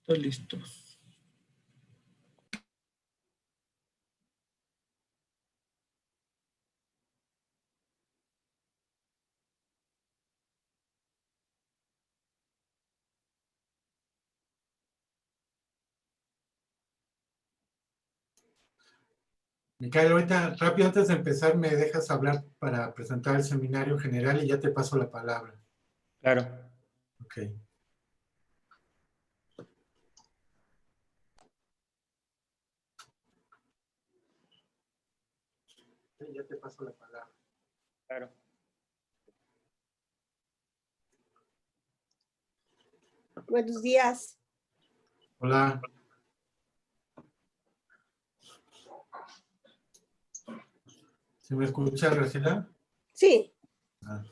Listos. Micael, ahorita, rápido, antes de empezar, me dejas hablar para presentar el seminario general y ya te paso la palabra. Claro. Ok. Ya te paso la palabra. Claro. Buenos días. Hola. ¿Se me escucha, Graciela? Sí. Ah.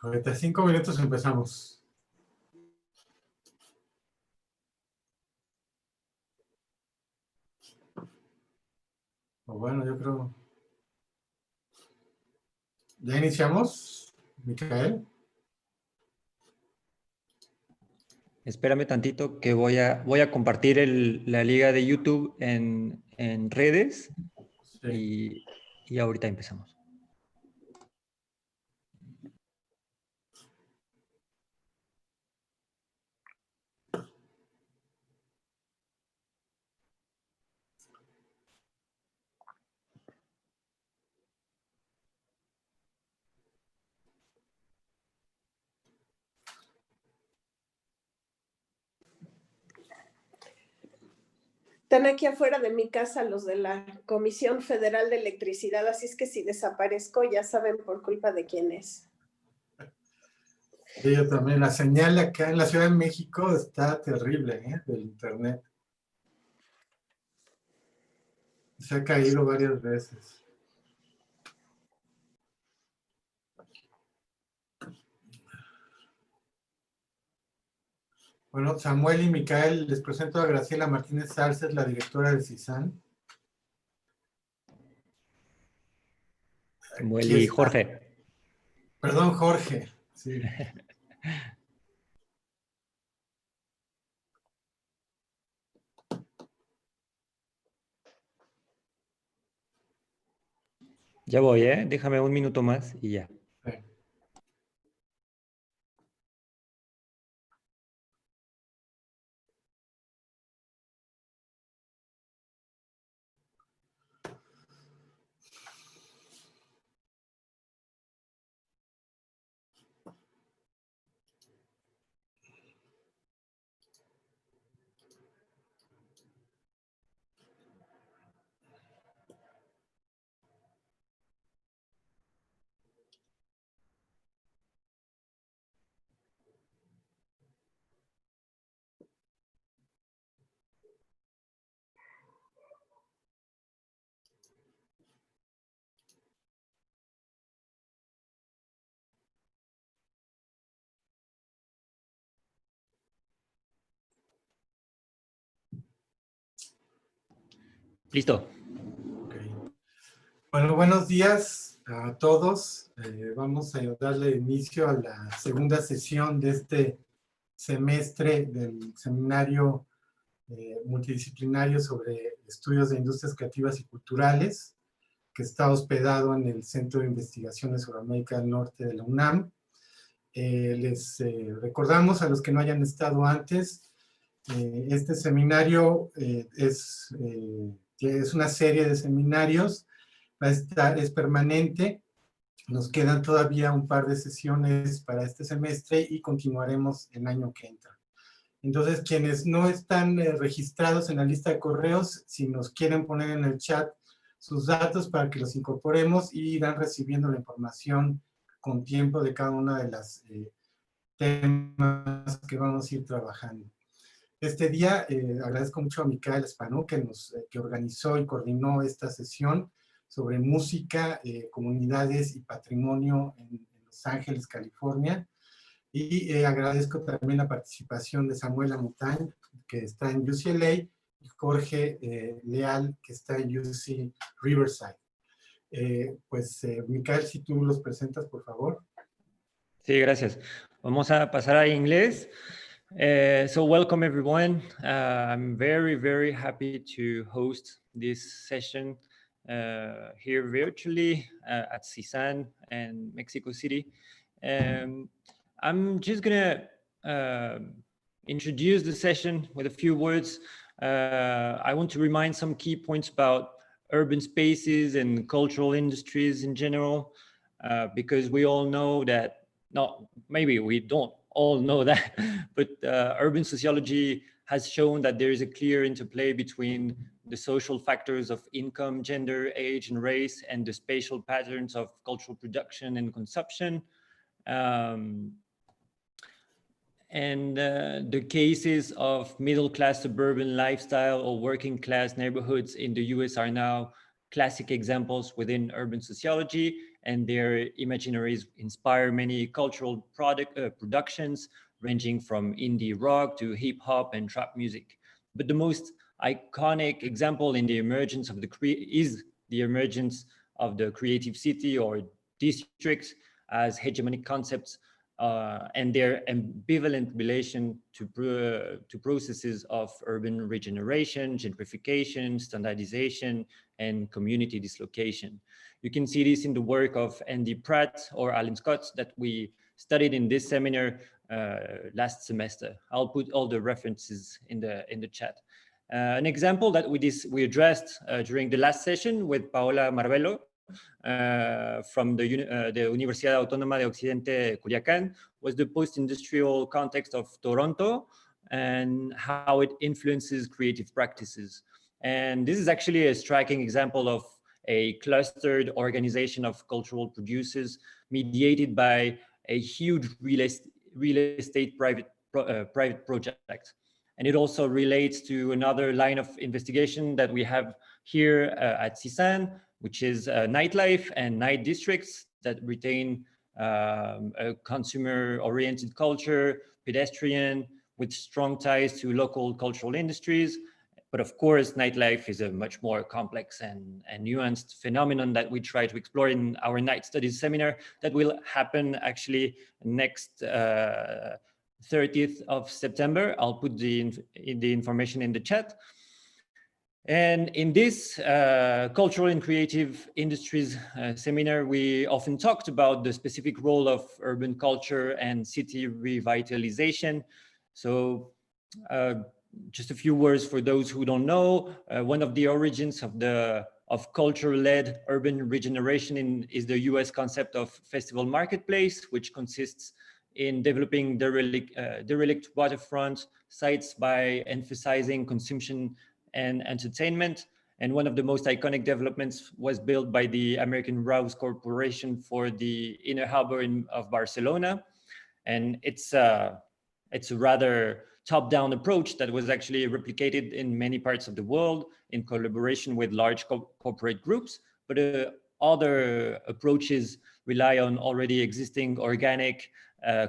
Ahorita 5 minutos empezamos. O bueno, yo creo... ¿Ya iniciamos, Micael? Espérame tantito que voy a compartir la liga de YouTube en redes Sí. y ahorita empezamos. Están aquí afuera de mi casa los de la Comisión Federal de Electricidad, así es que si desaparezco ya saben por culpa de quién es. Sí, yo también. La señal acá en la Ciudad de México está terrible, ¿eh? Del internet. Se ha caído varias veces. Bueno, Samuel y Micael, les presento a Graciela Martínez Salces, la directora del CISAN. Samuel Aquí y está. Jorge. Perdón, Jorge. Sí. Ya voy, ¿eh? Déjame un minuto más y ya. Sí. Listo. Okay. Bueno, buenos días a todos. Vamos a darle inicio a la segunda sesión de este semestre del seminario multidisciplinario sobre estudios de industrias creativas y culturales, que está hospedado en el Centro de Investigaciones sobre América del Norte de la UNAM. Les recordamos a los que no hayan estado antes, este seminario es una serie de seminarios, es permanente, nos quedan todavía un par de sesiones para este semestre y continuaremos el año que entra. Entonces, quienes no están registrados en la lista de correos, si nos quieren poner en el chat sus datos para que los incorporemos y irán recibiendo la información con tiempo de cada una de las temas que vamos a ir trabajando. Este día agradezco mucho a Micael Espanú que organizó y coordinó esta sesión sobre música, comunidades y patrimonio en Los Ángeles, California. Y agradezco también la participación de Samuel LAMONTAGNE, que está en UCLA, y Jorge LEAL, que está en UC Riverside. Micael, si tú los presentas, por favor. Sí, gracias. Vamos a pasar a inglés. So welcome everyone. I'm very happy to host this session here virtually at CISAN and Mexico City. I'm just gonna introduce the session with a few words. I want to remind some key points about urban spaces and cultural industries in general, because we all know that, no, maybe we don't all know that, but urban sociology has shown that there is a clear interplay between the social factors of income, gender, age, and race, and the spatial patterns of cultural production and consumption. The cases of middle-class suburban lifestyle or working-class neighborhoods in the US are now classic examples within urban sociology, and their imaginaries inspire many cultural productions ranging from indie rock to hip-hop and trap music. But the most iconic example in the emergence of is the emergence of the creative city or districts as hegemonic concepts, and their ambivalent relation to processes of urban regeneration, gentrification, standardization, and community dislocation. You can see this in the work of Andy Pratt or Alan Scott that we studied in this seminar last semester. I'll put all the references in the chat. An example that we addressed during the last session with Paola Marbello from the Universidad Autónoma de Occidente Culiacán was the post-industrial context of Toronto and how it influences creative practices. And this is actually a striking example of a clustered organization of cultural producers mediated by a huge real estate private project. And it also relates to another line of investigation that we have here at CISAN, which is nightlife and night districts that retain a consumer-oriented culture, pedestrian, with strong ties to local cultural industries. But of course, nightlife is a much more complex and nuanced phenomenon that we try to explore in our night studies seminar that will happen actually next 30th of September. I'll put the information in the chat. And in this cultural and creative industries seminar, we often talked about the specific role of urban culture and city revitalization. So just a few words for those who don't know. One of the origins of culture-led urban regeneration is the US concept of festival marketplace, which consists in developing derelict waterfront sites by emphasizing consumption and entertainment. And one of the most iconic developments was built by the American Rouse Corporation for the inner harbor of Barcelona. And it's a rather top-down approach that was actually replicated in many parts of the world in collaboration with large corporate groups. But other approaches rely on already existing organic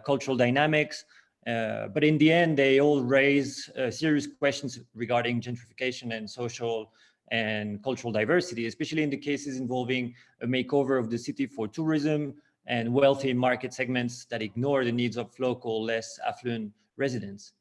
cultural dynamics. But in the end, they all raise serious questions regarding gentrification and social and cultural diversity, especially in the cases involving a makeover of the city for tourism and wealthy market segments that ignore the needs of local, less affluent residents.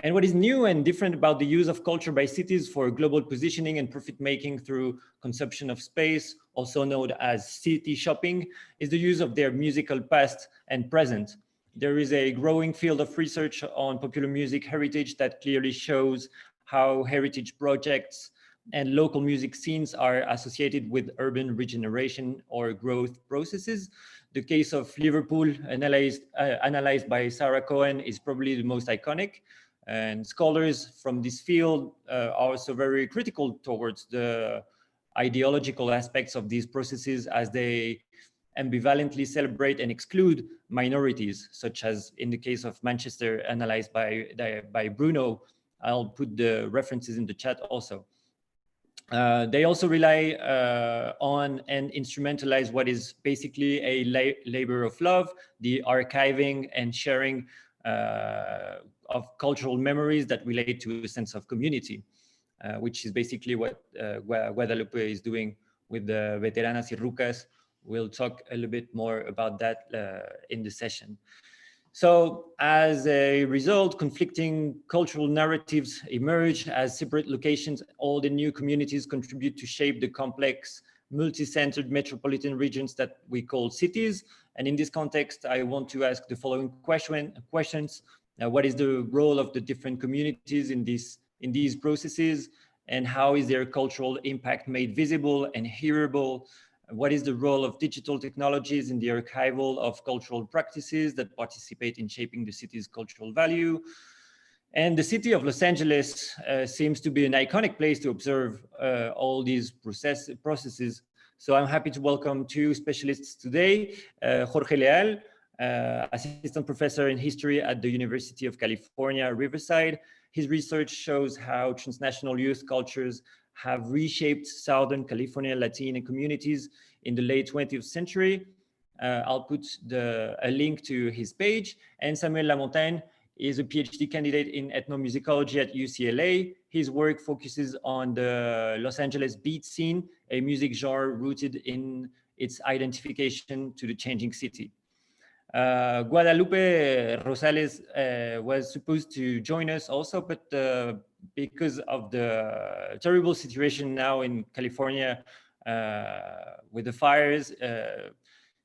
And what is new and different about the use of culture by cities for global positioning and profit-making through consumption of space, also known as city shopping, is the use of their musical past and present. There is a growing field of research on popular music heritage that clearly shows how heritage projects and local music scenes are associated with urban regeneration or growth processes. The case of Liverpool, analyzed by Sarah Cohen, is probably the most iconic. And scholars from this field are also very critical towards the ideological aspects of these processes as they ambivalently celebrate and exclude minorities, such as in the case of Manchester, analyzed by Bruno. I'll put the references in the chat also. They also rely on and instrumentalize what is basically a labor of love, the archiving and sharing of cultural memories that relate to a sense of community, which is basically what Guadalupe is doing with the Veteranas y Rucas. We'll talk a little bit more about that in the session. So as a result, conflicting cultural narratives emerge as separate locations. All the new communities contribute to shape the complex, multi-centered metropolitan regions that we call cities. And in this context, I want to ask the following questions. What is the role of the different communities in these processes? And how is their cultural impact made visible and hearable? What is the role of digital technologies in the archival of cultural practices that participate in shaping the city's cultural value? And the city of Los Angeles seems to be an iconic place to observe all these processes. So I'm happy to welcome two specialists today, JORGE LEAL, assistant professor in history at the University of California, Riverside. His research shows how transnational youth cultures have reshaped Southern California Latino communities in the late 20th century. I'll put a link to his page. And Samuel LAMONTAGNE is a PhD candidate in ethnomusicology at UCLA. His work focuses on the Los Angeles beat scene, a music genre rooted in its identification to the changing city. Guadalupe Rosales was supposed to join us also, but because of the terrible situation now in California with the fires,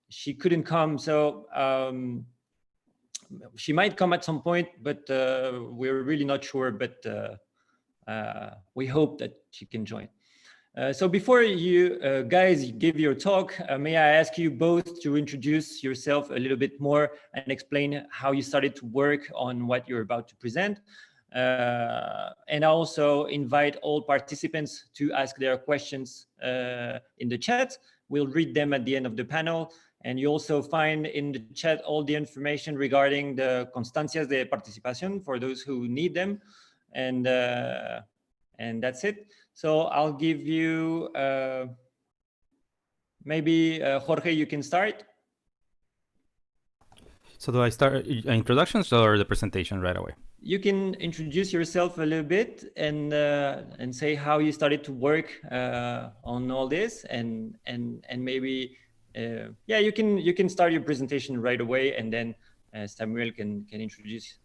she couldn't come. So she might come at some point, but we're really not sure, but we hope that she can join. So before you guys give your talk, may I ask you both to introduce yourself a little bit more and explain how you started to work on what you're about to present. And also invite all participants to ask their questions in the chat. We'll read them at the end of the panel. And you also find in the chat all the information regarding the constancias de participación for those who need them. And that's it. So I'll give you, maybe Jorge, you can start. So do I start introductions or the presentation right away? You can introduce yourself a little bit and say how you started to work on all this, and maybe yeah, you can start your presentation right away, and then Samuel can introduce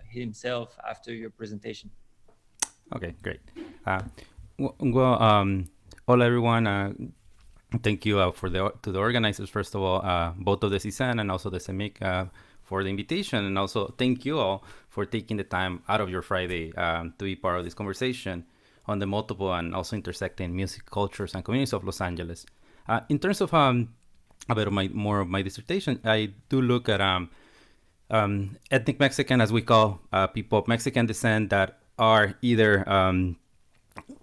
himself after your presentation. Okay, great. Well, hola everyone. Thank you to the organizers, first of all, both of the CISAN and also the SEMICC for the invitation, and also thank you all for taking the time out of your Friday to be part of this conversation on the multiple and also intersecting music, cultures, and communities of Los Angeles. In terms of a bit of my dissertation, I do look at ethnic Mexican, as we call people of Mexican descent that are either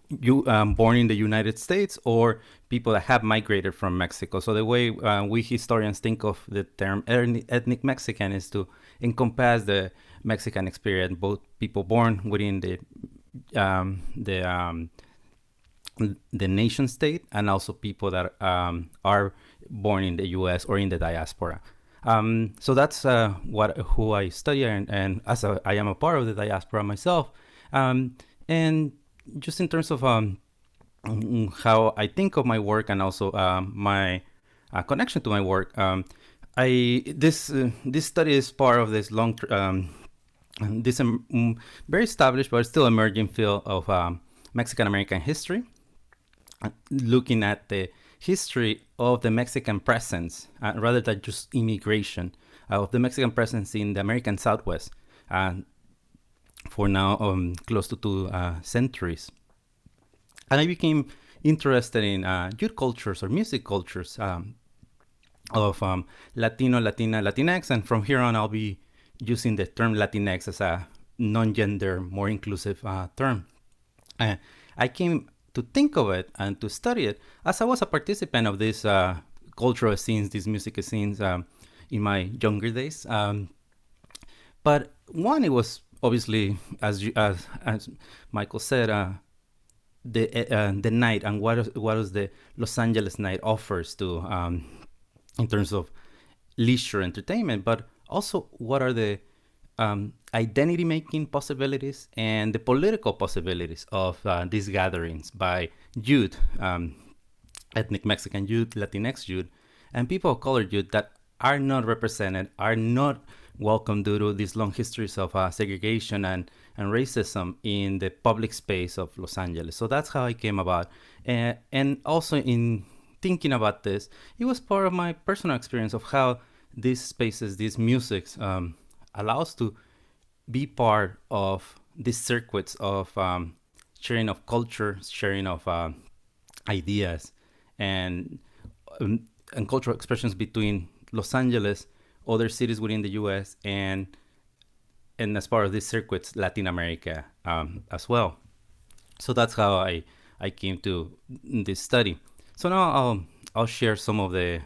born in the United States or people that have migrated from Mexico. So the way we historians think of the term ethnic Mexican is to encompass the Mexican experience, both people born within the nation state and also people that are born in the U.S. or in the diaspora. So that's who I study, and as I am a part of the diaspora myself. And just in terms of how I think of my work and also my connection to my work, this study is part of this this very established but still emerging field of Mexican American history, looking at the history of the Mexican presence rather than just immigration, of the Mexican presence in the American Southwest. For now, close to 2 centuries. And I became interested in youth cultures or music cultures of Latino, Latina, Latinx. And from here on, I'll be using the term Latinx as a non-gender, more inclusive term. I came to think of it and to study it as I was a participant of these cultural scenes, these music scenes in my younger days. But one, it was obviously, as Michael said, the night and what is the Los Angeles night offers to in terms of leisure entertainment, but also what are the identity making possibilities and the political possibilities of these gatherings by youth ethnic Mexican youth, Latinx youth, and people of color youth that are not represented, are not welcome due to these long histories of segregation and racism in the public space of Los Angeles. So that's how I came about. And also in thinking about this, it was part of my personal experience of how these spaces, these musics, allows to be part of these circuits of sharing of culture, sharing of ideas, and cultural expressions between Los Angeles, other cities within the U.S., and as part of these circuits, Latin America as well. So that's how I came to this study. So now I'll share some of the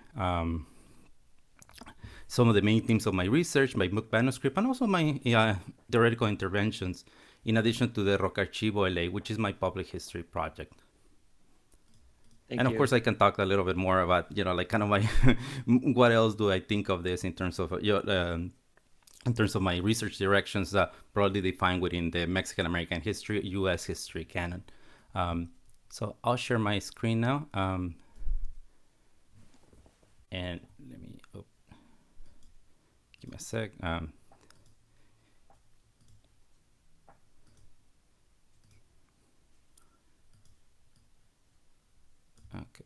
main themes of my research, my book manuscript, and also my theoretical interventions, in addition to the Rock Archivo LA, which is my public history project. Thank and you. Of course, I can talk a little bit more about, like kind of my, what else do I think of this in terms of, in terms of my research directions, broadly defined within the Mexican American history, U.S. history canon. So I'll share my screen now. And let me, give me a sec. Okay,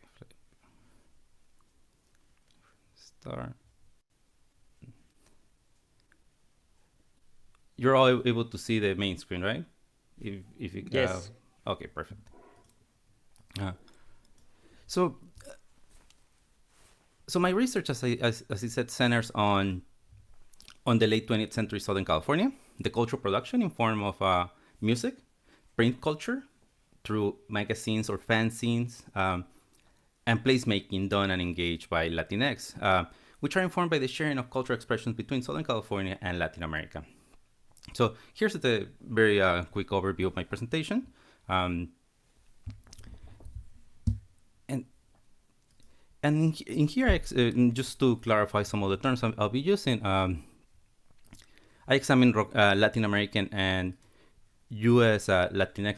start. You're all able to see the main screen, right? If you, yes. Okay, perfect. So my research, as I said, centers on the late 20th century Southern California, the cultural production in form of music, print culture through magazines or fanzines, and placemaking done and engaged by Latinx, which are informed by the sharing of cultural expressions between Southern California and Latin America. So here's the very quick overview of my presentation. And in here, just to clarify some of the terms I'll be using, I examine Latin American and U.S. Latinx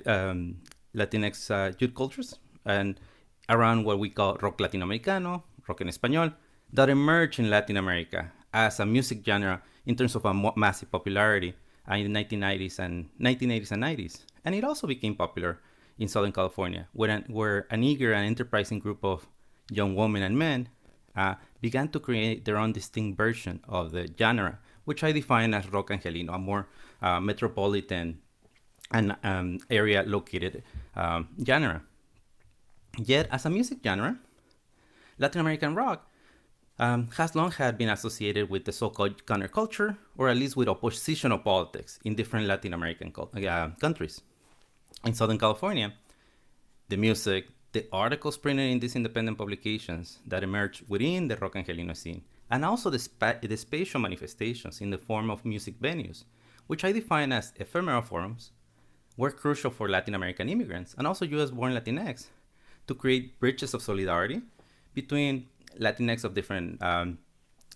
youth cultures, and around what we call rock latinoamericano, rock en español, that emerged in Latin America as a music genre in terms of a massive popularity in the 1980s and 90s. And it also became popular in Southern California, where an eager and enterprising group of young women and men began to create their own distinct version of the genre, which I define as rock angelino, a more metropolitan and area located genre. Yet, as a music genre, Latin American rock has long had been associated with the so-called counterculture, or at least with oppositional politics in different Latin American countries. In Southern California, the music, the articles printed in these independent publications that emerged within the rock angelino scene, and also the spatial manifestations in the form of music venues, which I define as ephemeral forums, were crucial for Latin American immigrants and also US-born Latinx to create bridges of solidarity between Latinx of different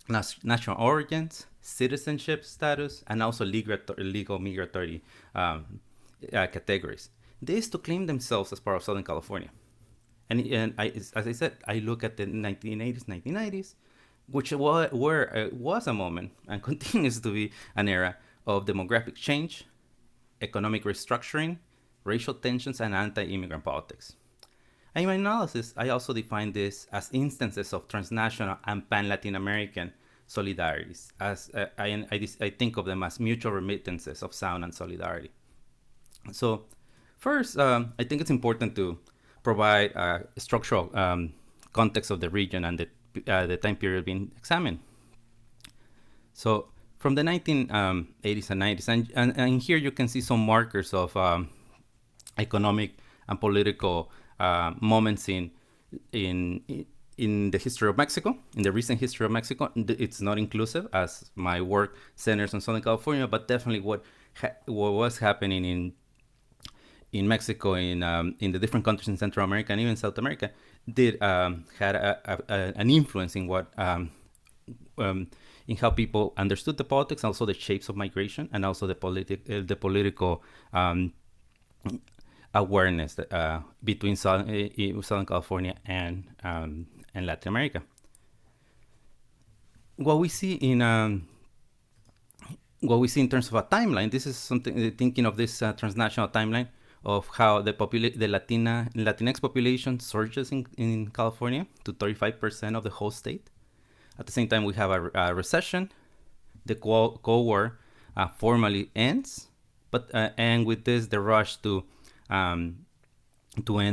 national origins, citizenship status, and also legal migratory categories. This to claim themselves as part of Southern California. And as I said, I look at the 1980s, 1990s, which was a moment and continues to be an era of demographic change, economic restructuring, racial tensions, and anti-immigrant politics. In my analysis, I also define this as instances of transnational and pan-Latin American solidarities, as I think of them as mutual remittances of sound and solidarity. So first, I think it's important to provide a structural context of the region and the time period being examined. So from the 1980s and 90s, and here you can see some markers of economic and political moments in the history of Mexico, in the recent history of Mexico. It's not inclusive, as my work centers on Southern California, but definitely what was happening in Mexico, in the different countries in Central America and even South America, had an influence in what in how people understood the politics, also the shapes of migration, and also the political awareness that, between Southern California and Latin America. What we see in terms of a timeline, this is something thinking of this transnational timeline of how the Latinx population surges in California to 35% of the whole state. At the same time, we have a recession. The Cold War formally ends, but and with this, the rush to end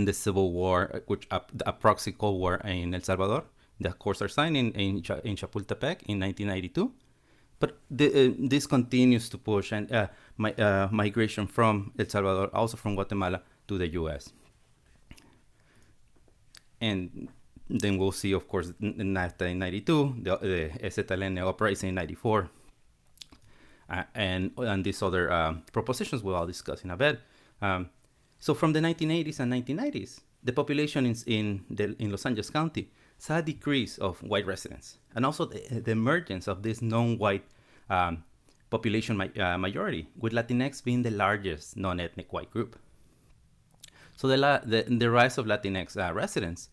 the Civil War, which a proxy Cold War in El Salvador. The accords are signed in Chapultepec in 1992. But this continues to push and migration from El Salvador, also from Guatemala, to the U.S. And then we'll see, of course, NAFTA in 92, the SZLN uprising in 94, and these other propositions we'll all discuss in a bit. So from the 1980s and 1990s, the population in Los Angeles County saw a decrease of white residents, and also the emergence of this non-white population majority, with Latinx being the largest non-ethnic white group. So the rise of Latinx residents,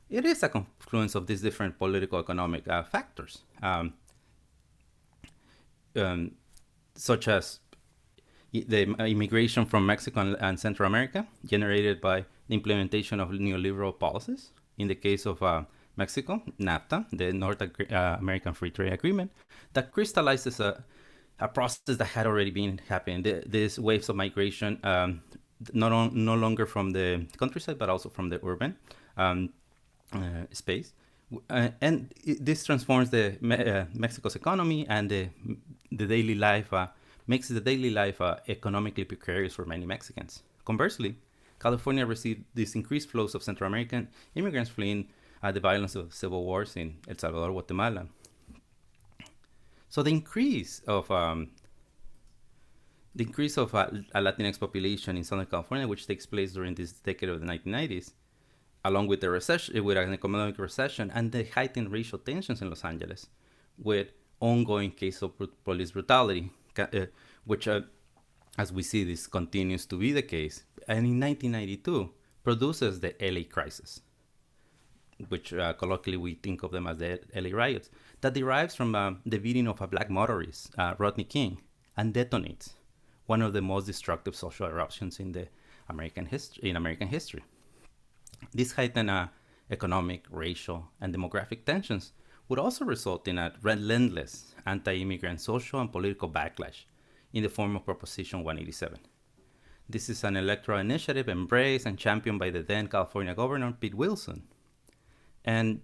it is a confluence of these different political economic factors, such as the immigration from Mexico and Central America, generated by the implementation of neoliberal policies. In the case of Mexico, NAFTA, the North American Free Trade Agreement, that crystallizes a process that had already been happening. These waves of migration, no longer from the countryside, but also from the urban space. And this transforms Mexico's economy, and the daily life, makes the daily life economically precarious for many Mexicans. Conversely, California received these increased flows of Central American immigrants fleeing the violence of civil wars in El Salvador, Guatemala. So the increase of a Latinx population in Southern California, which takes place during this decade of the 1990s, along with the recession, with an economic recession, and the heightened racial tensions in Los Angeles, with ongoing cases of police brutality, which, as we see, this continues to be the case, and in 1992 produces the LA crisis, which colloquially we think of them as the LA riots, that derives from the beating of a black motorist, Rodney King, and detonates one of the most destructive social eruptions in American history. This heightened economic, racial, and demographic tensions would also result in a relentless anti-immigrant social and political backlash in the form of Proposition 187. This is an electoral initiative embraced and championed by the then California Governor, Pete Wilson. And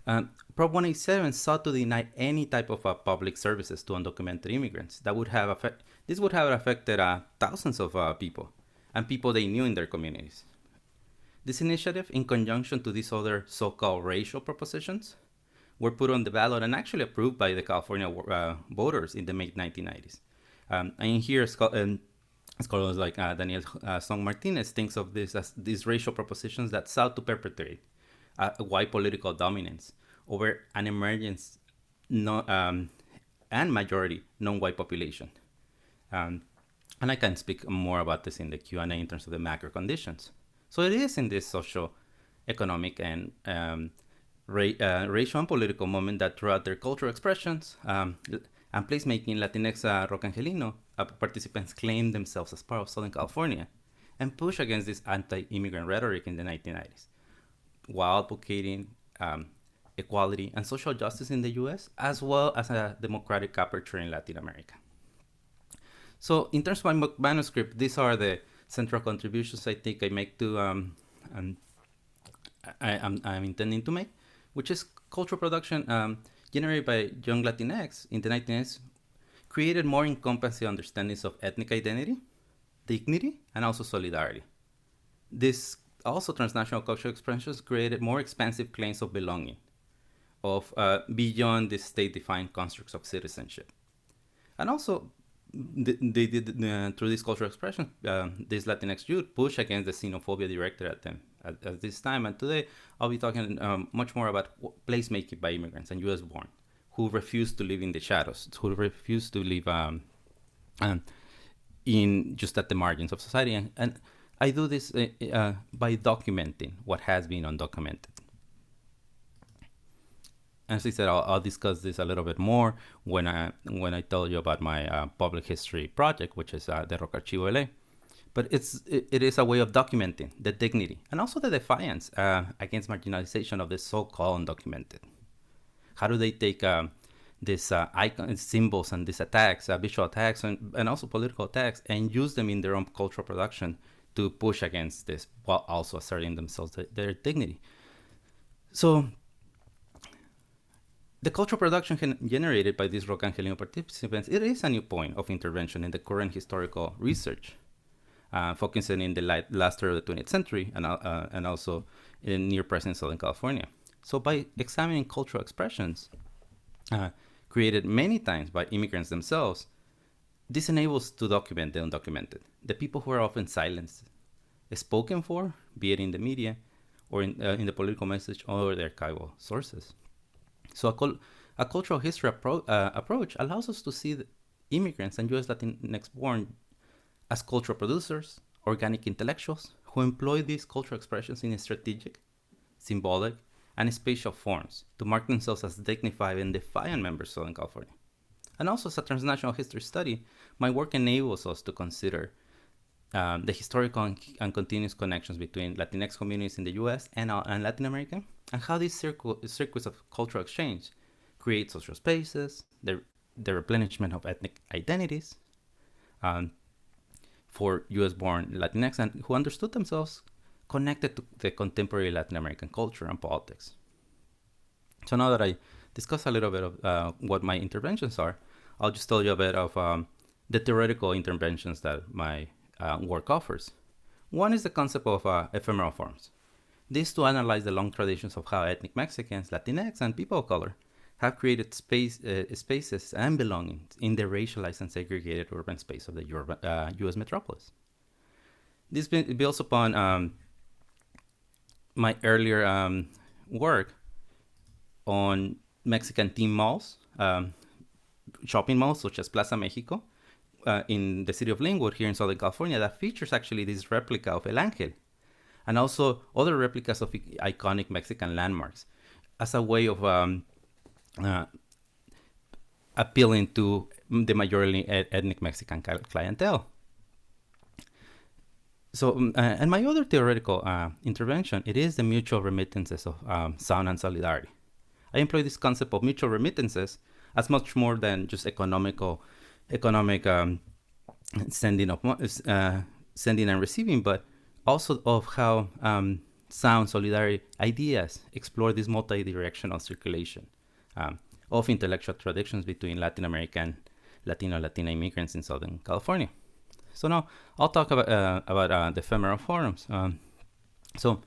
Prop 187 sought to deny any type of public services to undocumented immigrants. This would have affected thousands of people, and people they knew in their communities. This initiative, in conjunction to these other so-called racial propositions, were put on the ballot and actually approved by the California voters in the mid-1990s. And here, scholars like Daniel Song Martinez thinks of this as these racial propositions that sought to perpetuate white political dominance over an emergence and majority non-white population. And I can speak more about this in the Q&A in terms of the macro conditions. So it is in this social, economic, and racial and political moment that throughout their cultural expressions and placemaking, Latinx Rock Angelino participants claim themselves as part of Southern California and push against this anti-immigrant rhetoric in the 1990s, while advocating equality and social justice in the US, as well as a democratic aperture in Latin America. So in terms of my manuscript, these are the central contributions I think I make to, I'm intending to make, which is cultural production generated by young Latinx in the 1990s, created more encompassing understandings of ethnic identity, dignity, and also solidarity. This also transnational cultural expressions created more expansive claims of belonging, of beyond the state-defined constructs of citizenship. And also, they did through this cultural expression, this Latinx youth push against the xenophobia directed at them at this time. And today, I'll be talking much more about placemaking by immigrants and US born, who refuse to live in the shadows, who refuse to live in just at the margins of society. And I do this by documenting what has been undocumented. As I said, I'll discuss this a little bit more when I tell you about my public history project, which is the Rock Archivo LA. But it is a way of documenting the dignity and also the defiance against marginalization of the so-called undocumented. How do they take these icons, symbols, and these attacks, visual attacks, and also political attacks, and use them in their own cultural production to push against this, while also asserting themselves their dignity? So the cultural production generated by these Rock Angelino participants, it is a new point of intervention in the current historical research, focusing in the last third of the 20th century and also in near present Southern California. So by examining cultural expressions created many times by immigrants themselves, this enables to document the undocumented, the people who are often silenced, spoken for, be it in the media or in the political message or the archival sources. So a cultural history approach allows us to see the immigrants and U.S. Latinx born as cultural producers, organic intellectuals who employ these cultural expressions in strategic, symbolic, and spatial forms to mark themselves as dignified and defiant members of Southern California. And also as a transnational history study, my work enables us to consider the historical and continuous connections between Latinx communities in the US and Latin America, and how these circuits of cultural exchange create social spaces, the replenishment of ethnic identities for US-born Latinx and who understood themselves connected to the contemporary Latin American culture and politics. So now that I discussed a little bit of what my interventions are, I'll just tell you a bit of the theoretical interventions that my work offers. One is the concept of ephemeral forms. This to analyze the long traditions of how ethnic Mexicans, Latinx, and people of color have created spaces and belongings in the racialized and segregated urban space of the U.S. metropolis. This builds upon my earlier work on Mexican theme malls, shopping malls such as Plaza Mexico in the city of Linwood here in Southern California that features actually this replica of El Ángel, and also other replicas of iconic Mexican landmarks as a way of appealing to the majority ethnic Mexican clientele. So, and my other theoretical intervention, it is the mutual remittances of sound and solidarity. I employ this concept of mutual remittances as much more than just economic sending and receiving, but also of how sound, solidarity, ideas explore this multi-directional circulation of intellectual traditions between Latin American, Latina immigrants in Southern California. So now I'll talk about the ephemeral forums. So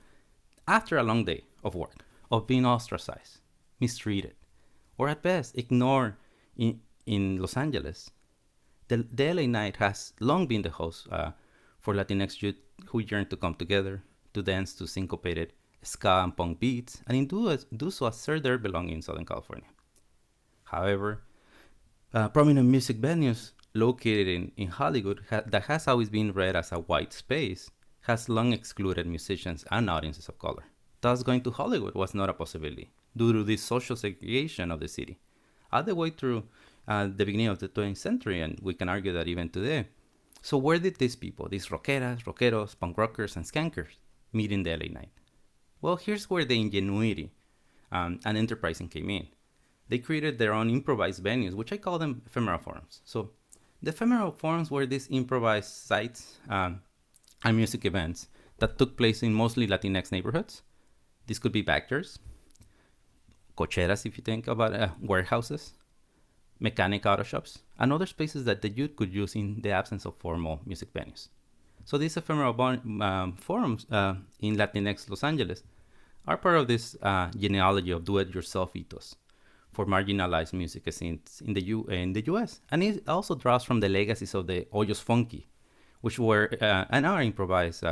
after a long day of work, of being ostracized, mistreated, or at best ignored in Los Angeles, the LA Night has long been the host for Latinx youth who yearn to come together, to dance to syncopated ska and punk beats, and do so assert their belonging in Southern California. However, prominent music venues located in Hollywood that has always been read as a white space has long excluded musicians and audiences of color. Thus, going to Hollywood was not a possibility due to this social segregation of the city. All the way through the beginning of the 20th century, and we can argue that even today. So where did these people, these rockeras, rockeros, punk rockers, and skankers meet in the LA Night? Well, here's where the ingenuity and enterprising came in. They created their own improvised venues, which I call them ephemeral forums. So the ephemeral forums were these improvised sites and music events that took place in mostly Latinx neighborhoods. This could be backyards, cocheras if you think about warehouses, mechanic auto shops, and other spaces that the youth could use in the absence of formal music venues. So these ephemeral forums in Latinx Los Angeles are part of this genealogy of do-it-yourself ethos for marginalized music scenes in the U.S. And it also draws from the legacies of the Hoyos Funky, which were and are improvised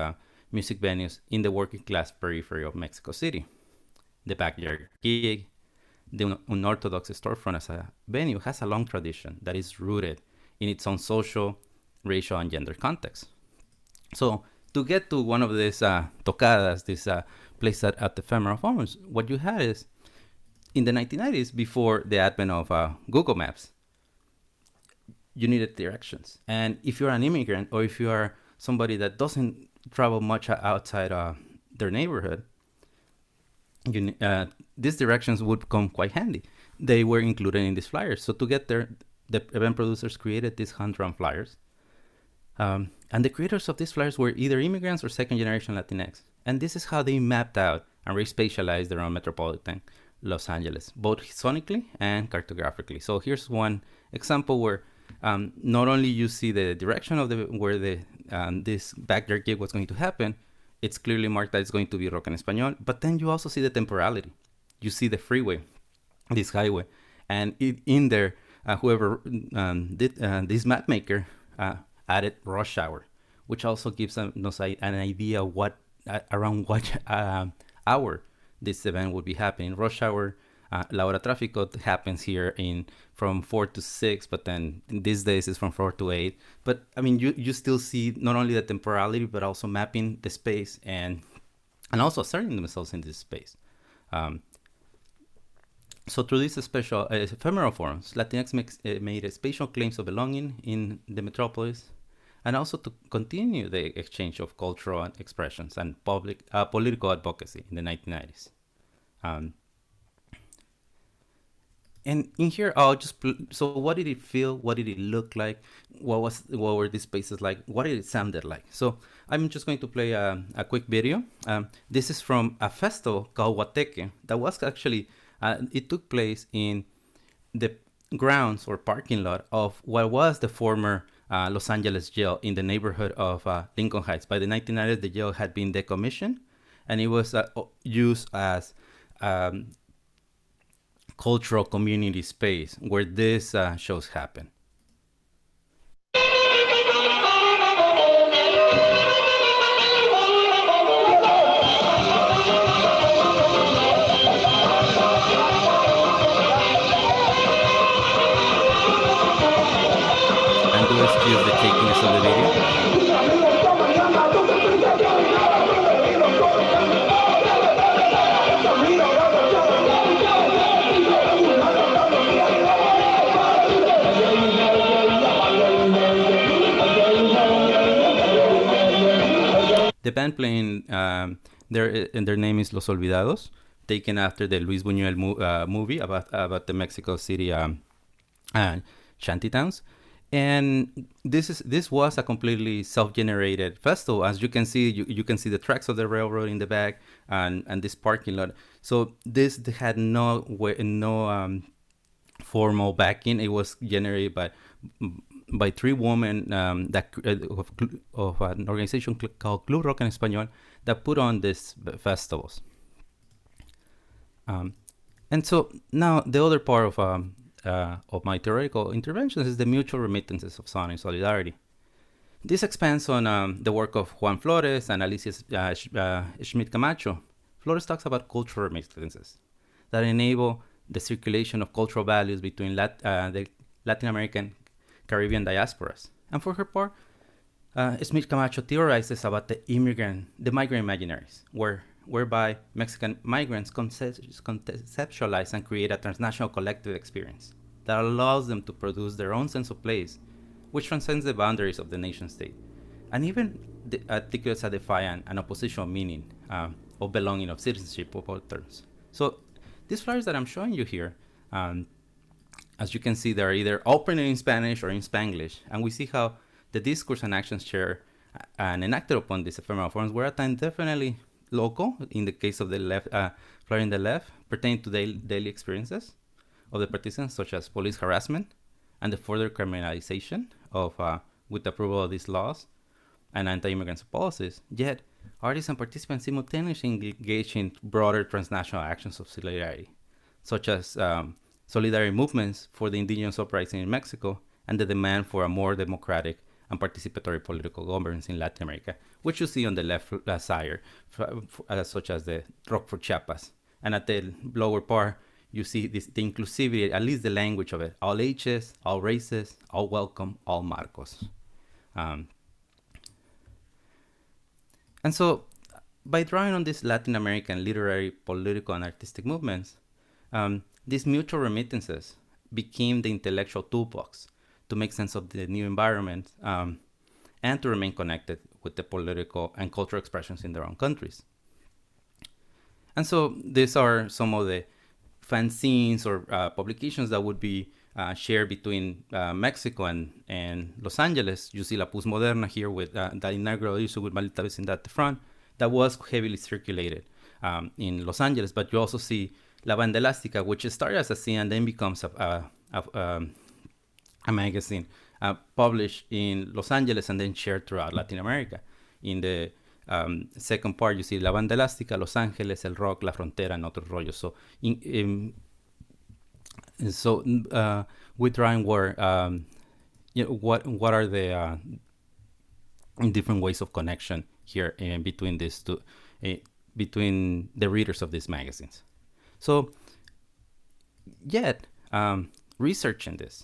music venues in the working class periphery of Mexico City. The backyard gig, the unorthodox storefront as a venue has a long tradition that is rooted in its own social, racial, and gender context. So to get to one of these tocadas, this place at the ephemeral forums, what you had is, in the 1990s, before the advent of Google Maps, you needed directions. And if you're an immigrant, or if you are somebody that doesn't travel much outside their neighborhood, these directions would come quite handy. They were included in these flyers. So to get there, the event producers created these hand-drawn flyers. And the creators of these flyers were either immigrants or second-generation Latinx. And this is how they mapped out and respatialized their own metropolitan Los Angeles, both sonically and cartographically. So here's one example where not only you see the direction of where this backyard gig was going to happen, it's clearly marked that it's going to be Rock en Español, but then you also see the temporality. You see the freeway, this highway, and in there, whoever did this map maker added rush hour, which also gives us an idea around what hour this event would be happening. Rush hour, la hora tráfico happens here from 4 to 6, but then these days it's from 4 to 8. But I mean, you still see not only the temporality, but also mapping the space and also asserting themselves in this space. So through these special ephemeral forums, Latinx made spatial claims of belonging in the metropolis, and also to continue the exchange of cultural expressions and political advocacy in the 1990s. And in here, I'll just so what did it feel? What did it look like? What were these spaces like? What did it sounded like? So I'm just going to play a quick video. This is from a festival called Guateque that was actually it took place in the grounds or parking lot of what was the former Los Angeles jail in the neighborhood of Lincoln Heights. By the 1990s, the jail had been decommissioned, and it was used as cultural community space where these shows happen. And do excuse the shakiness of the video. The band playing their name is Los Olvidados, taken after the Luis Buñuel movie about the Mexico City shantytowns. And this was a completely self-generated festival. As you can see, you can see the tracks of the railroad in the back and this parking lot. So this had no formal backing. It was generated by three women of an organization called Club Rock en Español that put on these festivals. And so now the other part of my theoretical interventions is the mutual remittances of sound and solidarity. This expands on the work of Juan Flores and Alicia Schmidt Camacho. Flores talks about cultural remittances that enable the circulation of cultural values between the Latin American Caribbean diasporas. And for her part, Schmidt Camacho theorizes about the migrant imaginaries, whereby Mexican migrants conceptualize and create a transnational collective experience that allows them to produce their own sense of place, which transcends the boundaries of the nation state, and even articulates a defiant and oppositional meaning of belonging, of citizenship, of all terms. So these flyers that I'm showing you here, as you can see, they're either open in Spanish or in Spanglish, and we see how the discourse and actions shared and enacted upon these ephemeral forms were at times definitely local, in the case of the left, flyer in the left, pertaining to daily experiences of the participants, such as police harassment and the further criminalization of, with approval of these laws and anti-immigrant policies. Yet, artists and participants simultaneously engage in broader transnational actions of solidarity, such as solidarity movements for the indigenous uprising in Mexico and the demand for a more democratic and participatory political governance in Latin America, which you see on the left side, such as the Rock for Chiapas. And at the lower part, you see the inclusivity, at least the language of it. All ages, all races, all welcome, all marcos. And so by drawing on these Latin American literary, political, and artistic movements, these mutual remittances became the intellectual toolbox to make sense of the new environment and to remain connected with the political and cultural expressions in their own countries. And so these are some of the fanzines or publications that would be shared between Mexico and Los Angeles. You see La Postmoderna here with the inaugural issue with Maldita Vecindad at the front that was heavily circulated in Los Angeles. But you also see La Banda Elástica, which started as a zine and then becomes a magazine published in Los Angeles and then shared throughout Latin America. In the second part, you see La Banda Elástica, Los Ángeles, El Rock, La Frontera, and Otros Rollos. So, we're trying what are the different ways of connection here between these two, between the readers of these magazines. So, yet, researching this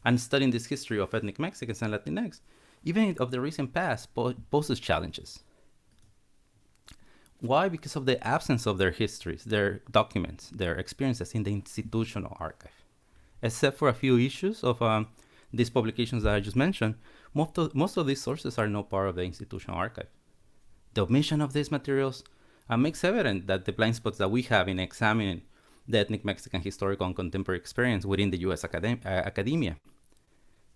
and studying this history of ethnic Mexicans and Latinx, even of the recent past, poses challenges. Why? Because of the absence of their histories, their documents, their experiences in the institutional archive. Except for a few issues of these publications that I just mentioned, most of these sources are not part of the institutional archive. The omission of these materials makes evident that the blind spots that we have in examining the ethnic Mexican historical and contemporary experience within the US academia.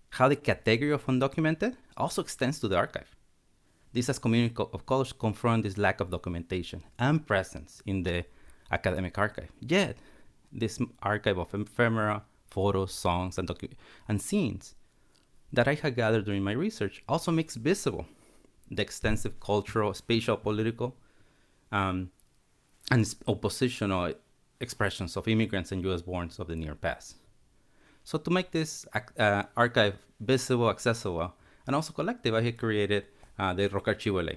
How the category of undocumented also extends to the archive. This as community of colors confront this lack of documentation and presence in the academic archive. Yet, this archive of ephemera, photos, songs, and scenes that I had gathered during my research also makes visible the extensive cultural, spatial, political, and oppositional expressions of immigrants and US-borns of the near past. So to make this archive visible, accessible, and also collective, I had created the Rock Archivo LA,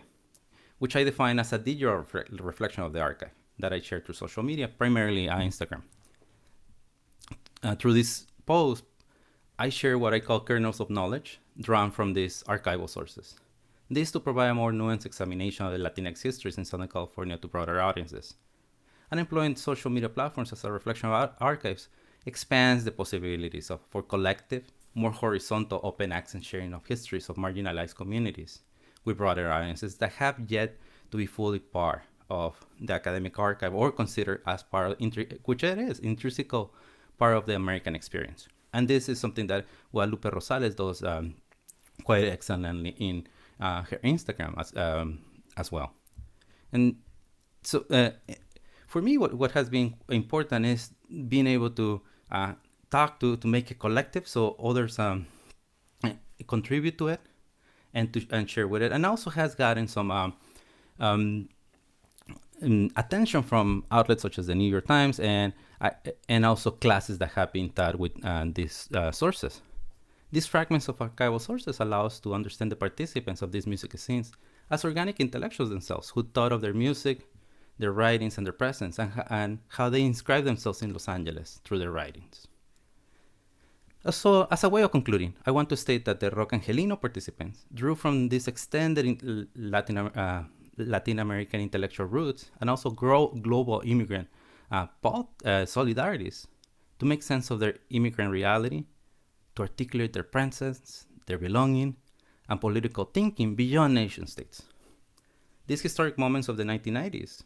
which I define as a digital reflection of the archive that I share through social media, primarily Instagram. Through this post, I share what I call kernels of knowledge drawn from these archival sources. This to provide a more nuanced examination of the Latinx histories in Southern California to broader audiences. And employing social media platforms as a reflection of archives expands the possibilities for collective, more horizontal open access sharing of histories of marginalized communities with broader audiences that have yet to be fully part of the academic archive or considered as part of, which it is, intrinsic part of the American experience. And this is something that Guadalupe Rosales does quite excellently in her Instagram as well. And so for me, what has been important is being able to talk to make it collective so others contribute to it and share with it, and also has gotten some attention from outlets such as the New York Times and also classes that have been taught with these sources. These fragments of archival sources allow us to understand the participants of these music scenes as organic intellectuals themselves who thought of their music, their writings, and their presence, and how they inscribe themselves in Los Angeles through their writings. So, as a way of concluding, I want to state that the Rock Angelino participants drew from these extended Latin American intellectual roots and also global immigrant solidarities to make sense of their immigrant reality, to articulate their presence, their belonging, and political thinking beyond nation states. These historic moments of the 1990s,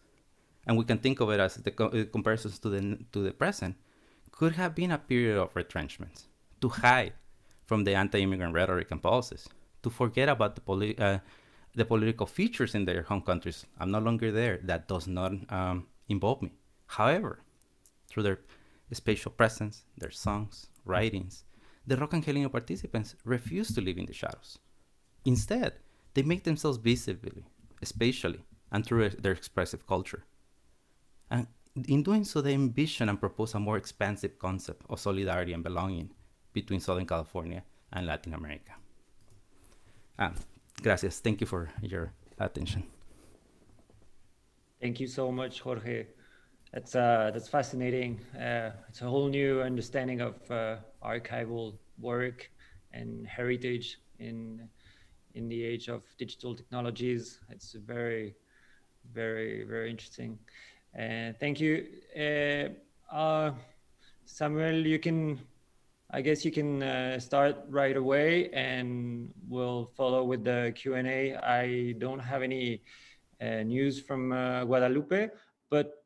and we can think of it as the comparisons to the present, could have been a period of retrenchment, to hide from the anti-immigrant rhetoric and policies, to forget about the political features in their home countries. I'm no longer there. That does not involve me. However, through their spatial presence, their songs, writings, the Rock Angelino participants refuse to live in the shadows. Instead, they make themselves visibly, spatially, and through their expressive culture. And in doing so, they envision and propose a more expansive concept of solidarity and belonging between Southern California and Latin America. Gracias. Thank you for your attention. Thank you so much, Jorge. That's fascinating. It's a whole new understanding of archival work and heritage in in the age of digital technologies. It's very, very, very interesting. Thank you. Samuel, I guess you can start right away and we'll follow with the Q&A. I don't have any news from Guadalupe, but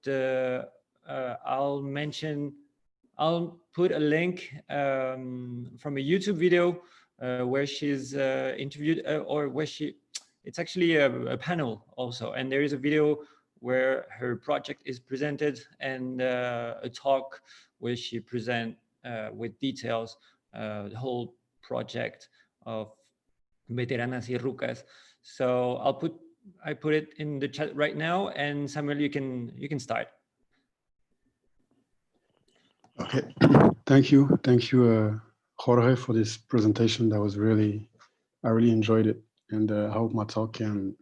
I'll put a link from a YouTube video where she's interviewed, it's actually a panel also. And there is a video where her project is presented and a talk where she present with details the whole project of Veteranas y Rucas. So I put it in the chat right now, and Samuel, you can start. Okay, thank you, Jorge, for this presentation. That was I really enjoyed it, and I hope my talk can,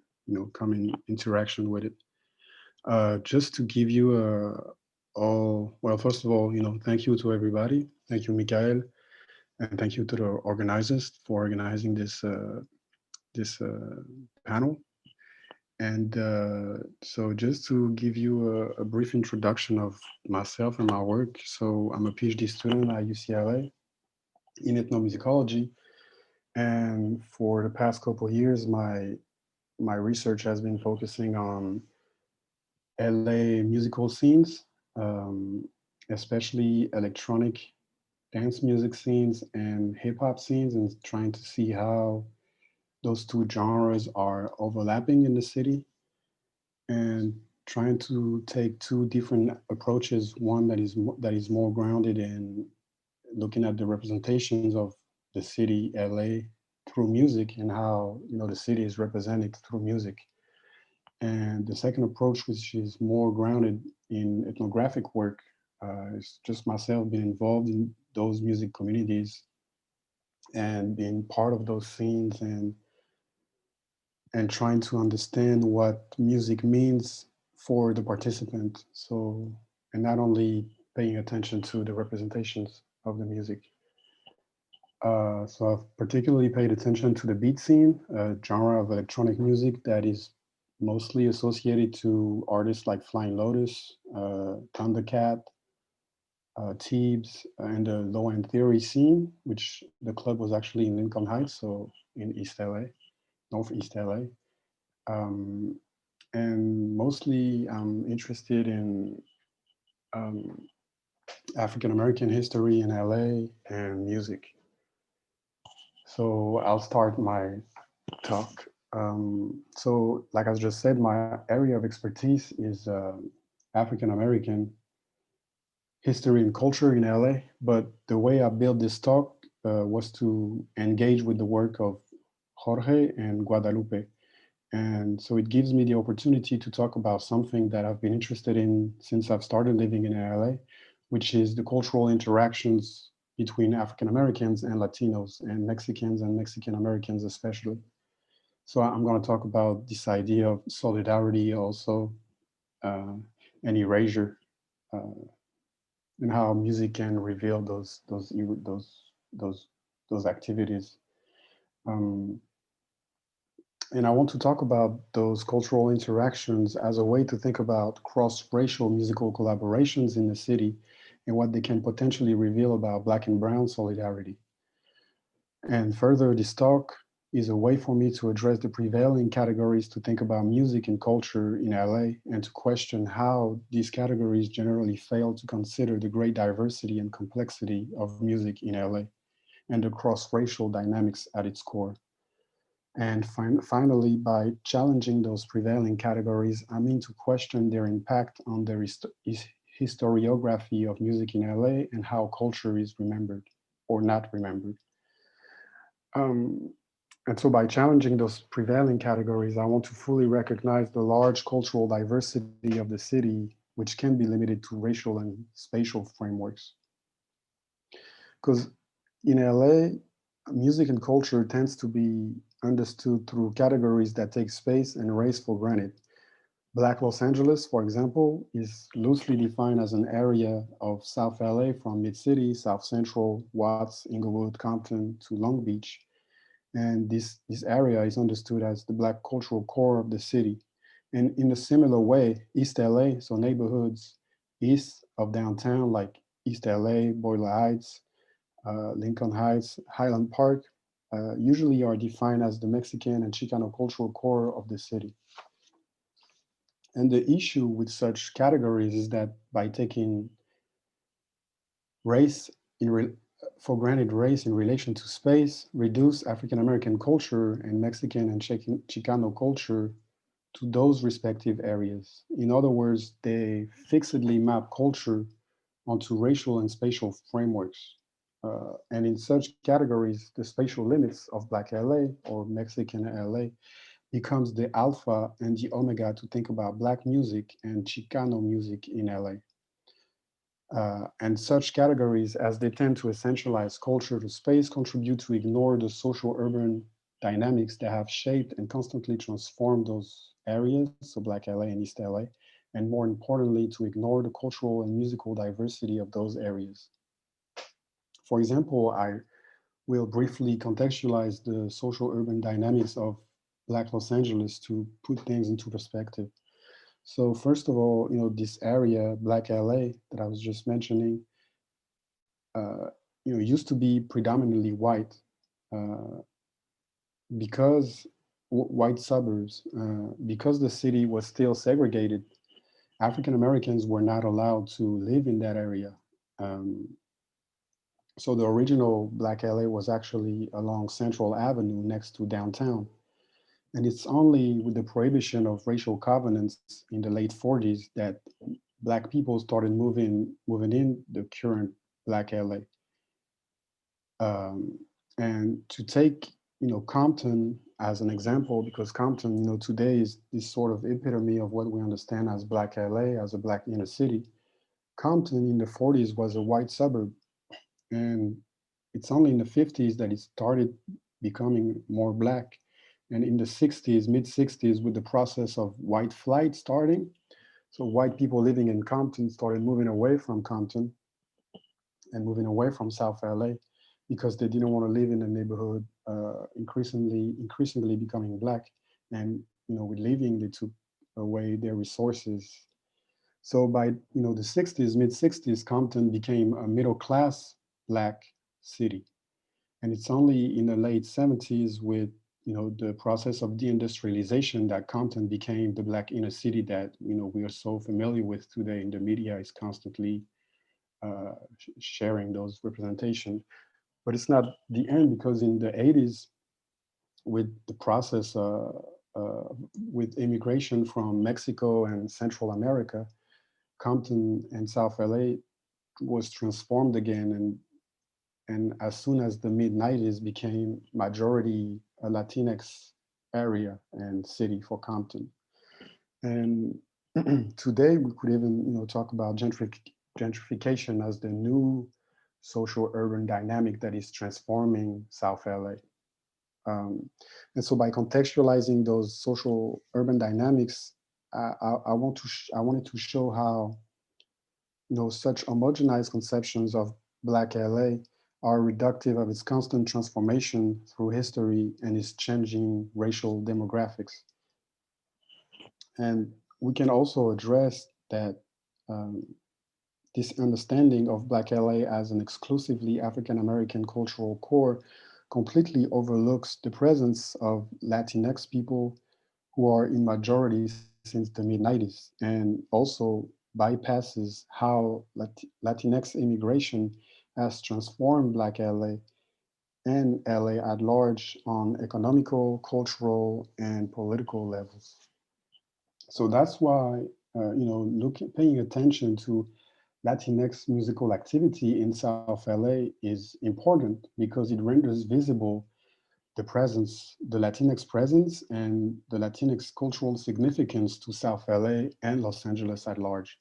come in interaction with it. Just to give you well, first of all, thank you to everybody. Thank you, Mikael, and thank you to the organizers for organizing this panel. And so just to give you a brief introduction of myself and my work. So I'm a PhD student at UCLA in ethnomusicology. And for the past couple of years, my research has been focusing on LA musical scenes, especially electronic dance music scenes and hip hop scenes, and trying to see how those two genres are overlapping in the city, and trying to take two different approaches. One that is more grounded in looking at the representations of the city, LA, through music, and how the city is represented through music. And the second approach, which is more grounded in ethnographic work, is just myself being involved in those music communities and being part of those scenes, and trying to understand what music means for the participant. So, and not only paying attention to the representations of the music. So I've particularly paid attention to the beat scene, a genre of electronic music that is mostly associated to artists like Flying Lotus, Thundercat, Teebs, and the Low End Theory scene, which the club was actually in Lincoln Heights, so in East LA. Northeast LA. And mostly I'm interested in African-American history in LA and music. So I'll start my talk. So like I just said, my area of expertise is African-American history and culture in LA, but the way I built this talk was to engage with the work of Jorge and Guadalupe. And so it gives me the opportunity to talk about something that I've been interested in since I've started living in LA, which is the cultural interactions between African Americans and Latinos, and Mexicans and Mexican Americans especially. So I'm going to talk about this idea of solidarity also, and erasure, and how music can reveal those activities. And I want to talk about those cultural interactions as a way to think about cross-racial musical collaborations in the city and what they can potentially reveal about Black and Brown solidarity. And further, this talk is a way for me to address the prevailing categories to think about music and culture in LA, and to question how these categories generally fail to consider the great diversity and complexity of music in LA and the cross-racial dynamics at its core. And finally, by challenging those prevailing categories, I mean to question their impact on the historiography of music in LA and how culture is remembered or not remembered. And so by challenging those prevailing categories, I want to fully recognize the large cultural diversity of the city, which can be limited to racial and spatial frameworks. Because in LA, music and culture tends to be understood through categories that take space and race for granted. Black Los Angeles, for example, is loosely defined as an area of South LA from Mid-City, South Central, Watts, Inglewood, Compton to Long Beach. And this area is understood as the Black cultural core of the city. And in a similar way, East LA, so neighborhoods east of downtown, like East LA, Boyle Heights, Lincoln Heights, Highland Park, usually are defined as the Mexican and Chicano cultural core of the city. And the issue with such categories is that by taking race for granted race in relation to space, reduce African American culture and Mexican and Chicano culture to those respective areas. In other words, they fixedly map culture onto racial and spatial frameworks. And in such categories, the spatial limits of Black LA or Mexican LA becomes the alpha and the omega to think about Black music and Chicano music in LA. And such categories, as they tend to essentialize culture to space, contribute to ignore the social urban dynamics that have shaped and constantly transformed those areas, so Black LA and East LA, and more importantly, to ignore the cultural and musical diversity of those areas. For example, I will briefly contextualize the social urban dynamics of Black Los Angeles to put things into perspective. So first of all, this area, Black LA, that I was just mentioning, used to be predominantly white because white suburbs, because the city was still segregated. African Americans were not allowed to live in that area. So the original Black LA was actually along Central Avenue next to downtown. And it's only with the prohibition of racial covenants in the late 40s that Black people started moving in the current Black LA. And to take, Compton as an example, because Compton, today is this sort of epitome of what we understand as Black LA, as a Black inner city. Compton in the 40s was a white suburb. And it's only in the 50s that it started becoming more Black. And in the 60s, mid 60s, with the process of white flight starting, so white people living in Compton started moving away from Compton and moving away from South LA because they didn't want to live in a neighborhood increasingly becoming Black. And, with leaving, they took away their resources. So by, the 60s, mid 60s, Compton became a middle class Black city. And it's only in the late 70s with the process of deindustrialization that Compton became the Black inner city that we are so familiar with today, and the media is constantly sharing those representations. But it's not the end, because in the 80s, with the process with immigration from Mexico and Central America, Compton and South LA was transformed again, and as soon as the mid-90s became majority a Latinx area and city for Compton. And today we could even talk about gentrification as the new social urban dynamic that is transforming South LA. And so by contextualizing those social urban dynamics, I wanted to show how such homogenized conceptions of Black LA are reductive of its constant transformation through history and its changing racial demographics. And we can also address that this understanding of Black LA as an exclusively African-American cultural core completely overlooks the presence of Latinx people who are in majority since the mid-90s, and also bypasses how Latinx immigration has transformed Black LA and LA at large on economical, cultural, and political levels. So that's why, paying attention to Latinx musical activity in South LA is important, because it renders visible the Latinx presence and the Latinx cultural significance to South LA and Los Angeles at large.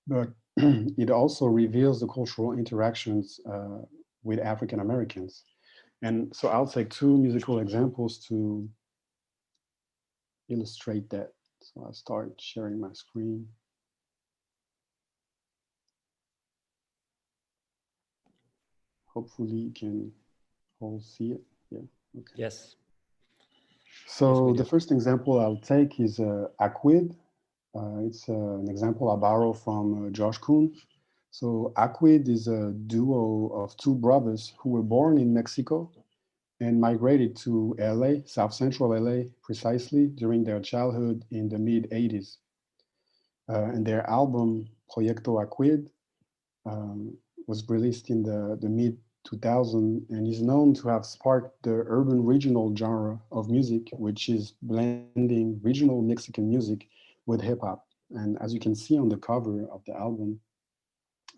But it also reveals the cultural interactions with African Americans. And so I'll take two musical examples to illustrate that. So I'll start sharing my screen. Hopefully you can all see it. Yeah, Okay. Yes. So Yes, the first example I'll take is Aquid. It's an example I borrow from Josh Kuhn. So Aquid is a duo of two brothers who were born in Mexico and migrated to LA, South Central LA, precisely during their childhood in the mid-80s. And their album, Proyecto Aquid, was released in the mid-2000s and is known to have sparked the urban regional genre of music, which is blending regional Mexican music with hip-hop. And as you can see on the cover of the album,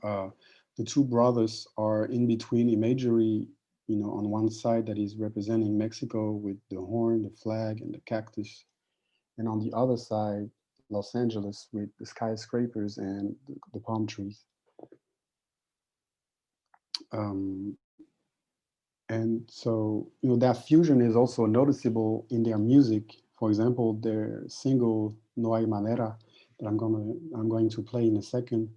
the two brothers are in between imagery, on one side that is representing Mexico with the horn, the flag, and the cactus. And on the other side, Los Angeles with the skyscrapers and the palm trees. And so, that fusion is also noticeable in their music. For example, their single No Hay Manera that I'm going to play in a second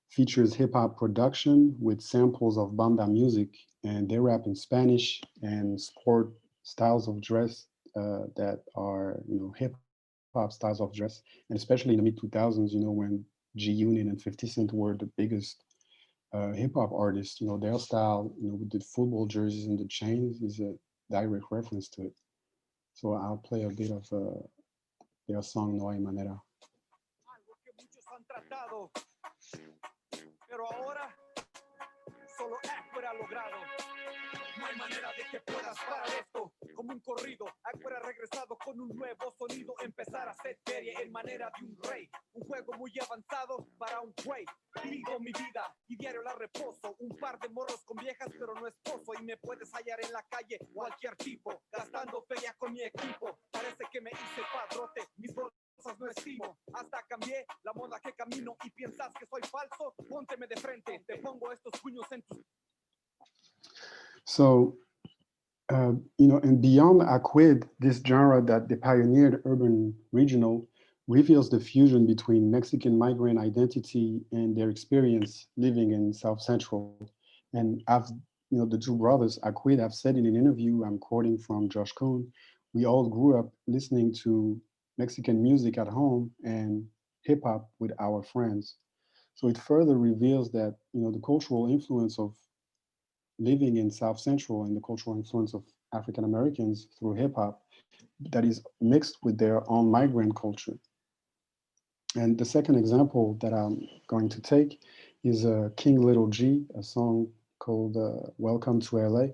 features hip hop production with samples of banda music, and they rap in Spanish and sport styles of dress that are, hip hop styles of dress, and especially in the mid 2000s, when G Unit and 50 Cent were the biggest hip hop artists, their style, with the football jerseys and the chains is a direct reference to it. So I'll play a bit of their song No Hay Manera. Pero ahora solo Aquera ha logrado. No hay manera de que puedas parar esto. Como un corrido, Aquera ha regresado con un nuevo sonido. Empezar a hacer serie en manera de un rey. Un juego muy avanzado para un güey. Vivo mi vida y diario la reposo. Un par de morros con viejas, pero no esposo. Y me puedes hallar en la calle cualquier tipo, gastando feria con mi equipo. Parece que me hice padrote. Mis no estimo, hasta cambié la moda que camino y piensas que soy falso, pónteme de frente, te pongo estos puños en tus... So, and beyond Aquid, this genre that they pioneered, urban regional, reveals the fusion between Mexican migrant identity and their experience living in South Central. And the two brothers, Aquid, have said in an interview, I'm quoting from Josh Kuhn, we all grew up listening to Mexican music at home and hip hop with our friends. So it further reveals that, the cultural influence of living in South Central and the cultural influence of African Americans through hip hop that is mixed with their own migrant culture. And the second example that I'm going to take is King Little G, a song called Welcome to LA.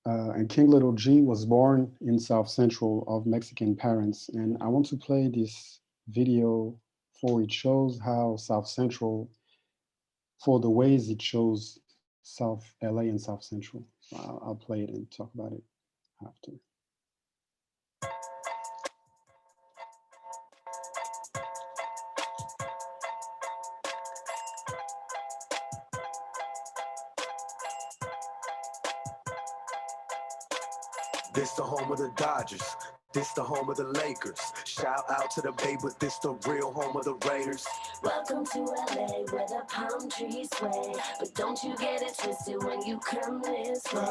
And King Little G was born in South Central of Mexican parents. And I want to play this video for it shows how South Central, for the ways it shows South LA and South Central. So I'll play it and talk about it after. This the home of the Dodgers. This the home of the Lakers. Shout out to the Bay, but this the real home of the Raiders. Welcome to LA where the palm trees sway. But don't you get it twisted when you come this way.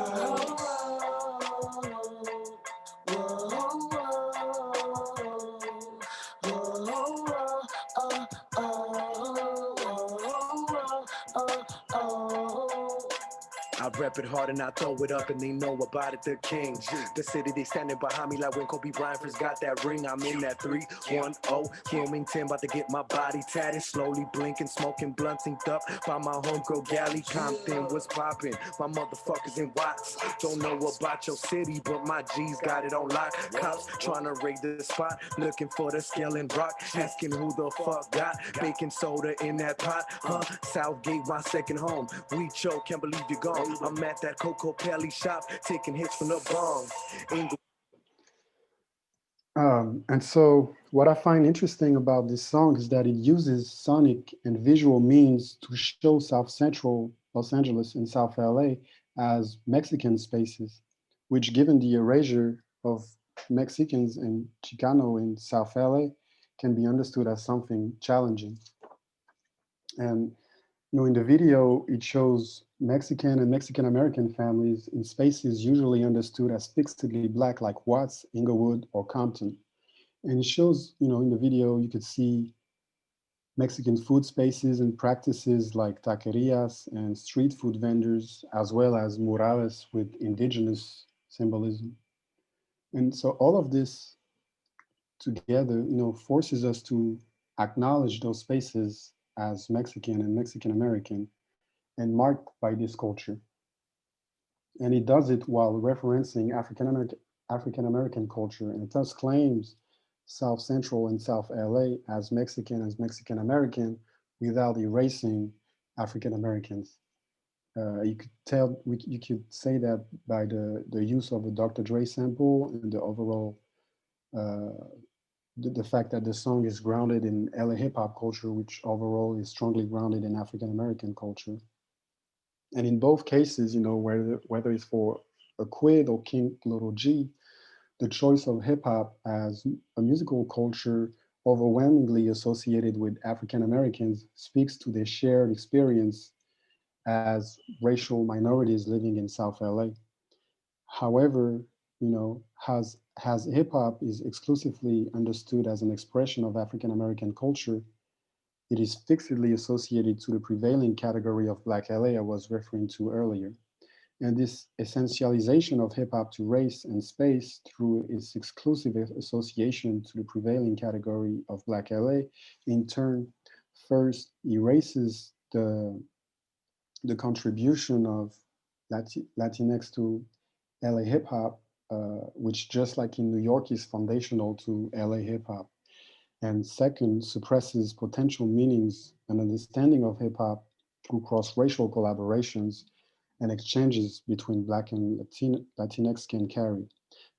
Whoa, whoa, I rep it hard and I throw it up and they know about it, the Kings. The city, they standing behind me like when Kobe Bryant first got that ring. I'm in that 3-1-0, Wilmington, about to get my body tatted. Slowly blinking, smoking blunts, inked up by my homegirl Galley. Compton was popping, my motherfuckers in Watts. Don't know about your city, but my G's got it on lock. Cops trying to raid the spot, looking for the scale and rock. Asking who the fuck got baking soda in that pot, huh? Southgate, my second home. We choke, can't believe you're gone. I'm at that Coco Pelli shop, taking hits from the bong. And so what I find interesting about this song is that it uses sonic and visual means to show South Central Los Angeles and South LA as Mexican spaces, which given the erasure of Mexicans and Chicano in South LA can be understood as something challenging. And In the video, it shows Mexican and Mexican-American families in spaces usually understood as fixedly Black, like Watts, Inglewood, or Compton. And it shows, in the video, you could see Mexican food spaces and practices like taquerias and street food vendors, as well as murales with indigenous symbolism. And so all of this together, forces us to acknowledge those spaces as Mexican and Mexican-American and marked by this culture. And it does it while referencing African-American culture, and thus claims South Central and South LA as Mexican-American without erasing African-Americans. You could say that by the use of a Dr. Dre sample and the overall, the fact that the song is grounded in LA hip hop culture, which overall is strongly grounded in African-American culture. And in both cases, whether it's for a Quid or King Little G, the choice of hip hop as a musical culture overwhelmingly associated with African Americans speaks to their shared experience as racial minorities living in South LA. However, as hip hop is exclusively understood as an expression of African American culture, it is fixedly associated to the prevailing category of Black LA I was referring to earlier. And this essentialization of hip hop to race and space through its exclusive association to the prevailing category of Black LA, in turn, first erases the contribution of Latinx to LA hip hop, which just like in New York is foundational to LA hip hop. And second, suppresses potential meanings and understanding of hip hop through cross-racial collaborations and exchanges between Black and Latinx can carry.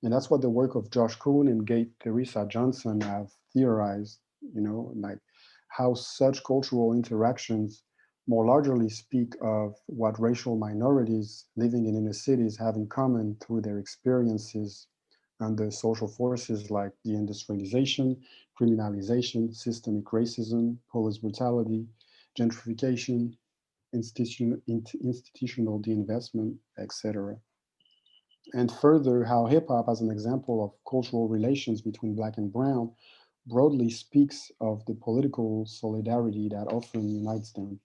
And that's what the work of Josh Kuhn and Gate Theresa Johnson have theorized, like how such cultural interactions more largely speak of what racial minorities living in inner cities have in common through their experiences under social forces like deindustrialization, criminalization, systemic racism, police brutality, gentrification, institutional deinvestment, etc. And further, how hip hop, as an example of cultural relations between Black and Brown, broadly speaks of the political solidarity that often unites them.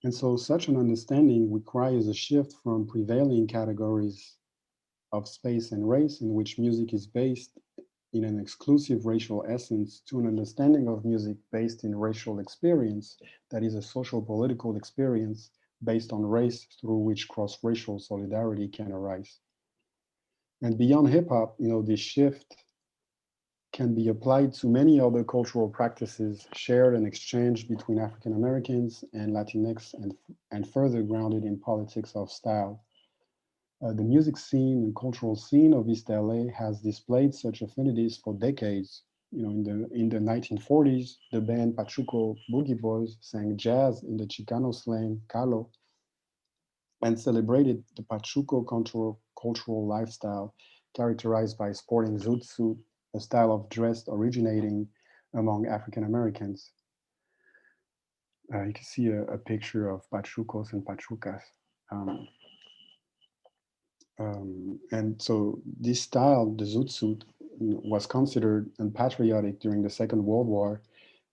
And so such an understanding requires a shift from prevailing categories of space and race in which music is based in an exclusive racial essence to an understanding of music based in racial experience, that is a social political experience based on race through which cross-racial solidarity can arise. And beyond hip hop, this shift can be applied to many other cultural practices shared and exchanged between African Americans and Latinx and further grounded in politics of style. The music scene and cultural scene of East LA has displayed such affinities for decades. In the 1940s, the band Pachuco Boogie Boys sang jazz in the Chicano slang Calo and celebrated the Pachuco cultural lifestyle characterized by sporting zoot suit, a style of dress originating among African Americans. You can see a picture of Pachucos and Pachucas. And so this style, the zoot suit, was considered unpatriotic during the Second World War,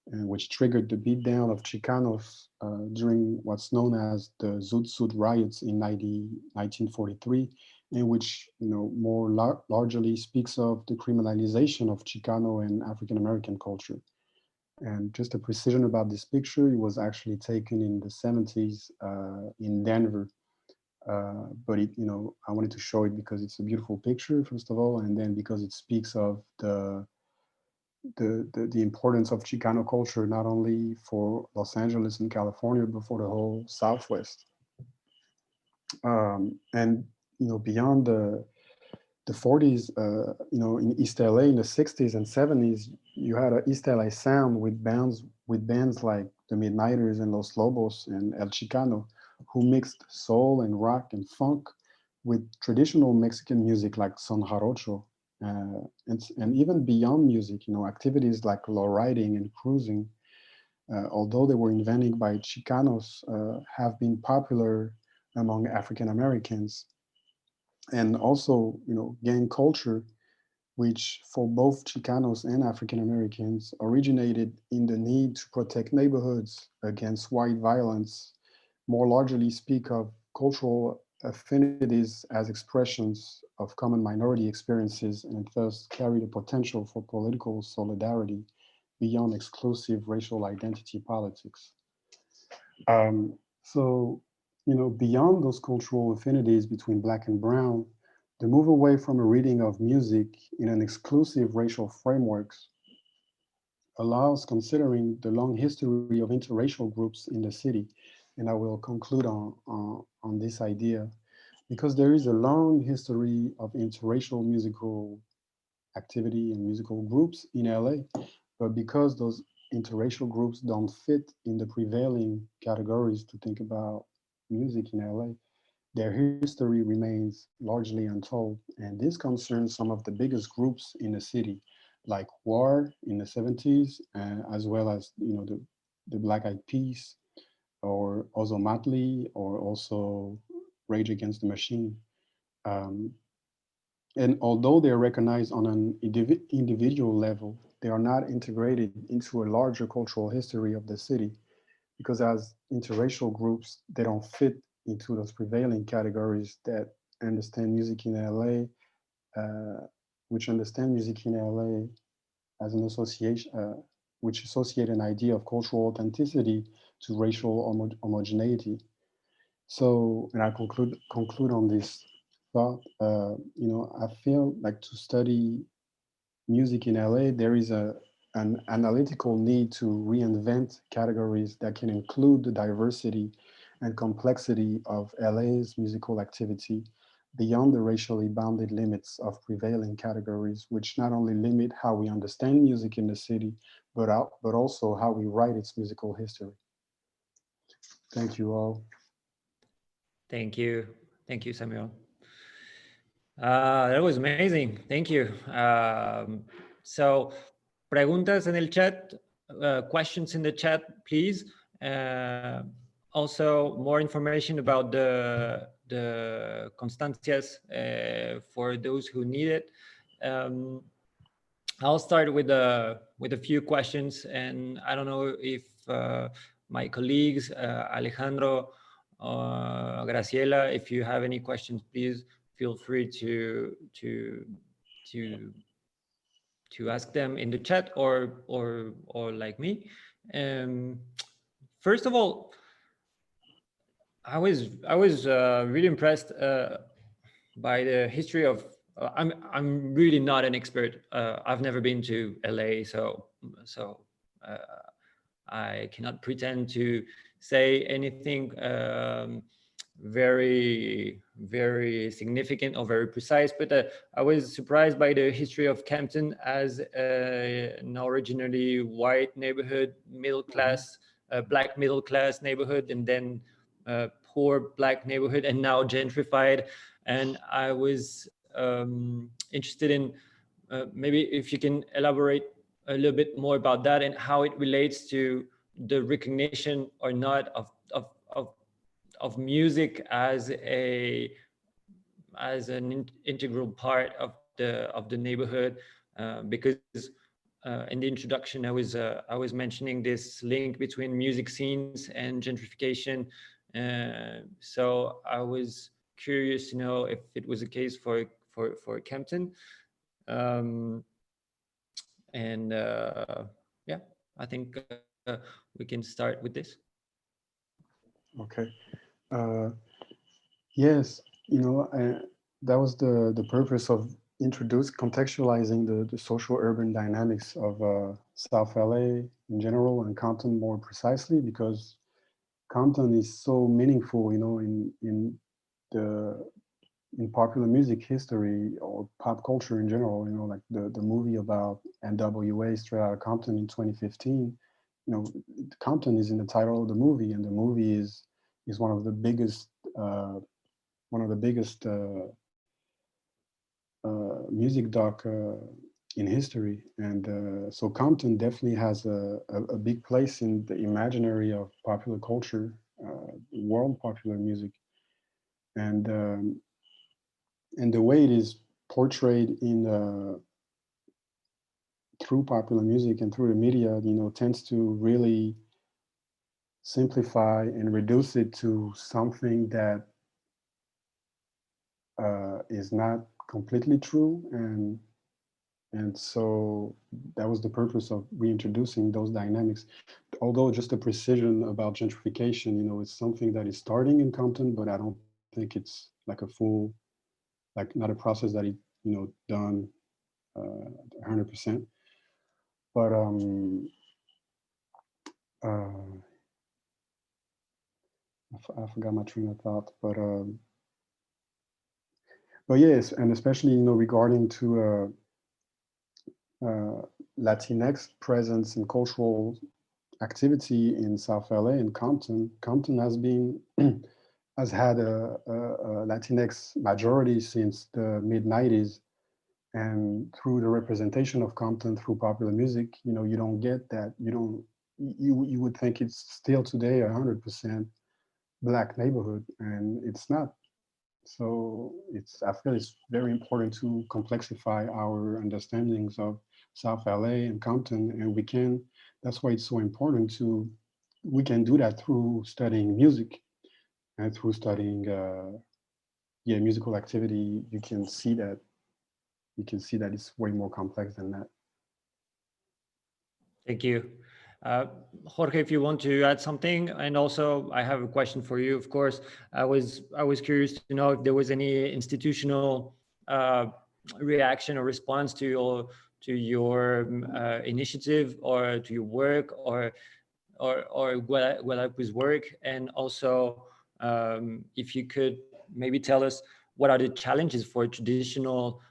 which triggered the beatdown of Chicanos during what's known as the Zoot Suit riots in 1943, in which more largely speaks of the criminalization of Chicano and African American culture. And just a precision about this picture, it was actually taken in the 70s in Denver. But I wanted to show it because it's a beautiful picture, first of all, and then because it speaks of the importance of Chicano culture, not only for Los Angeles and California, but for the whole Southwest. And beyond the 40s, in East LA in the 60s and 70s, you had an East LA sound with bands like the Midnighters and Los Lobos and El Chicano, who mixed soul and rock and funk with traditional Mexican music like son jarocho. And even beyond music, activities like low riding and cruising although they were invented by Chicanos, have been popular among African Americans, and also, gang culture, which for both Chicanos and African Americans originated in the need to protect neighborhoods against white violence, more largely speak of cultural affinities as expressions of common minority experiences, and thus carry the potential for political solidarity beyond exclusive racial identity politics. So, beyond those cultural affinities between Black and Brown, the move away from a reading of music in an exclusive racial frameworks allows considering the long history of interracial groups in the city. And I will conclude on this idea, because there is a long history of interracial musical activity and musical groups in LA, but because those interracial groups don't fit in the prevailing categories to think about music in LA, their history remains largely untold. And this concerns some of the biggest groups in the city, like War in the 70s, as well as the Black Eyed Peas, or also Motley, or also Rage Against the Machine. And although they're recognized on an individual level, they are not integrated into a larger cultural history of the city, because as interracial groups, they don't fit into those prevailing categories that understand music in LA, which understand music in LA as an association, which associate an idea of cultural authenticity to racial homogeneity. So, and I conclude on this thought. I feel like to study music in LA, there is an analytical need to reinvent categories that can include the diversity and complexity of LA's musical activity beyond the racially bounded limits of prevailing categories, which not only limit how we understand music in the city, but also how we write its musical history. Thank you all. Thank you, Samuel. That was amazing. Thank you. So, preguntas en el chat, questions in the chat, please. Also, more information about the constancias for those who need it. I'll start with a few questions, and I don't know if my colleagues, Alejandro, Graciela, if you have any questions, please feel free to ask them in the chat or like me. First of all, I was really impressed by the history of. I'm really not an expert. I've never been to LA, so I cannot pretend to say anything very significant or very precise. But I was surprised by the history of Campton as an originally white neighborhood, middle class, Black middle class neighborhood, and then poor Black neighborhood, and now gentrified. And I was interested in maybe if you can elaborate a little bit more about that and how it relates to the recognition or not of music as an integral part of the neighborhood, because in the introduction I was mentioning this link between music scenes and gentrification. So I was curious to know if it was the case for Campton. Yeah, I think we can start with this. Okay. Yes, that was the purpose of contextualizing the social urban dynamics of South LA in general, and Compton more precisely, because Compton is so meaningful, in popular music history or pop culture in general. Like the movie about NWA, Straight Outta Compton, in 2015. Compton is in the title of the movie, and the movie is one of the biggest music doc in history. And so Compton definitely has a big place in the imaginary of popular culture, world popular music. And the way it is portrayed in through popular music and through the media, tends to really simplify and reduce it to something that is not completely true. And so that was the purpose of reintroducing those dynamics. Although just a precision about gentrification, it's something that is starting in Compton, but I don't think it's like a full, like not a process that done 100%. But I forgot my train of thought. But yes, and especially regarding to Latinx presence and cultural activity in South LA and Compton. Compton has been has had a Latinx majority since the mid 90s, and through the representation of Compton through popular music, you don't get that. You would think it's still today 100% Black neighborhood, and it's not. So I feel it's very important to complexify our understandings of South LA and Compton, and that's why it's so important we can do that through studying music and through studying musical activity. You can see that it's way more complex than that. Thank you. Jorge, if you want to add something, and also I have a question for you, of course. I was curious to know if there was any institutional reaction or response to your initiative or to your work or Guadalupe's work, and also if you could maybe tell us what are the challenges for traditional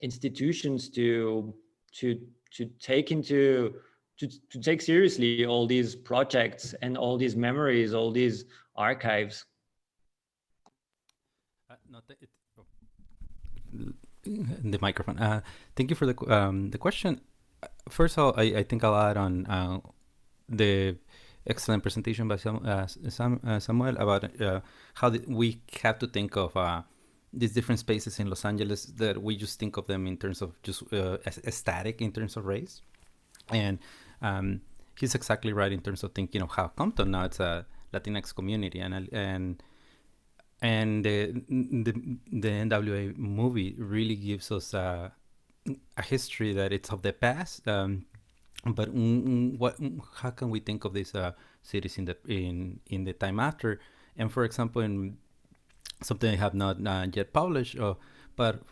institutions to take seriously all these projects and all these memories, all these archives. The microphone. Thank you for the question. First of all, I think I'll add on the excellent presentation by Samuel about how we have to think of these different spaces in Los Angeles, that we just think of them in terms of just static in terms of race. And he's exactly right in terms of thinking of how Compton now it's a Latinx community, and the NWA movie really gives us a history that it's of the past. But how can we think of these cities in the time after? And for example, in something I have not yet published, but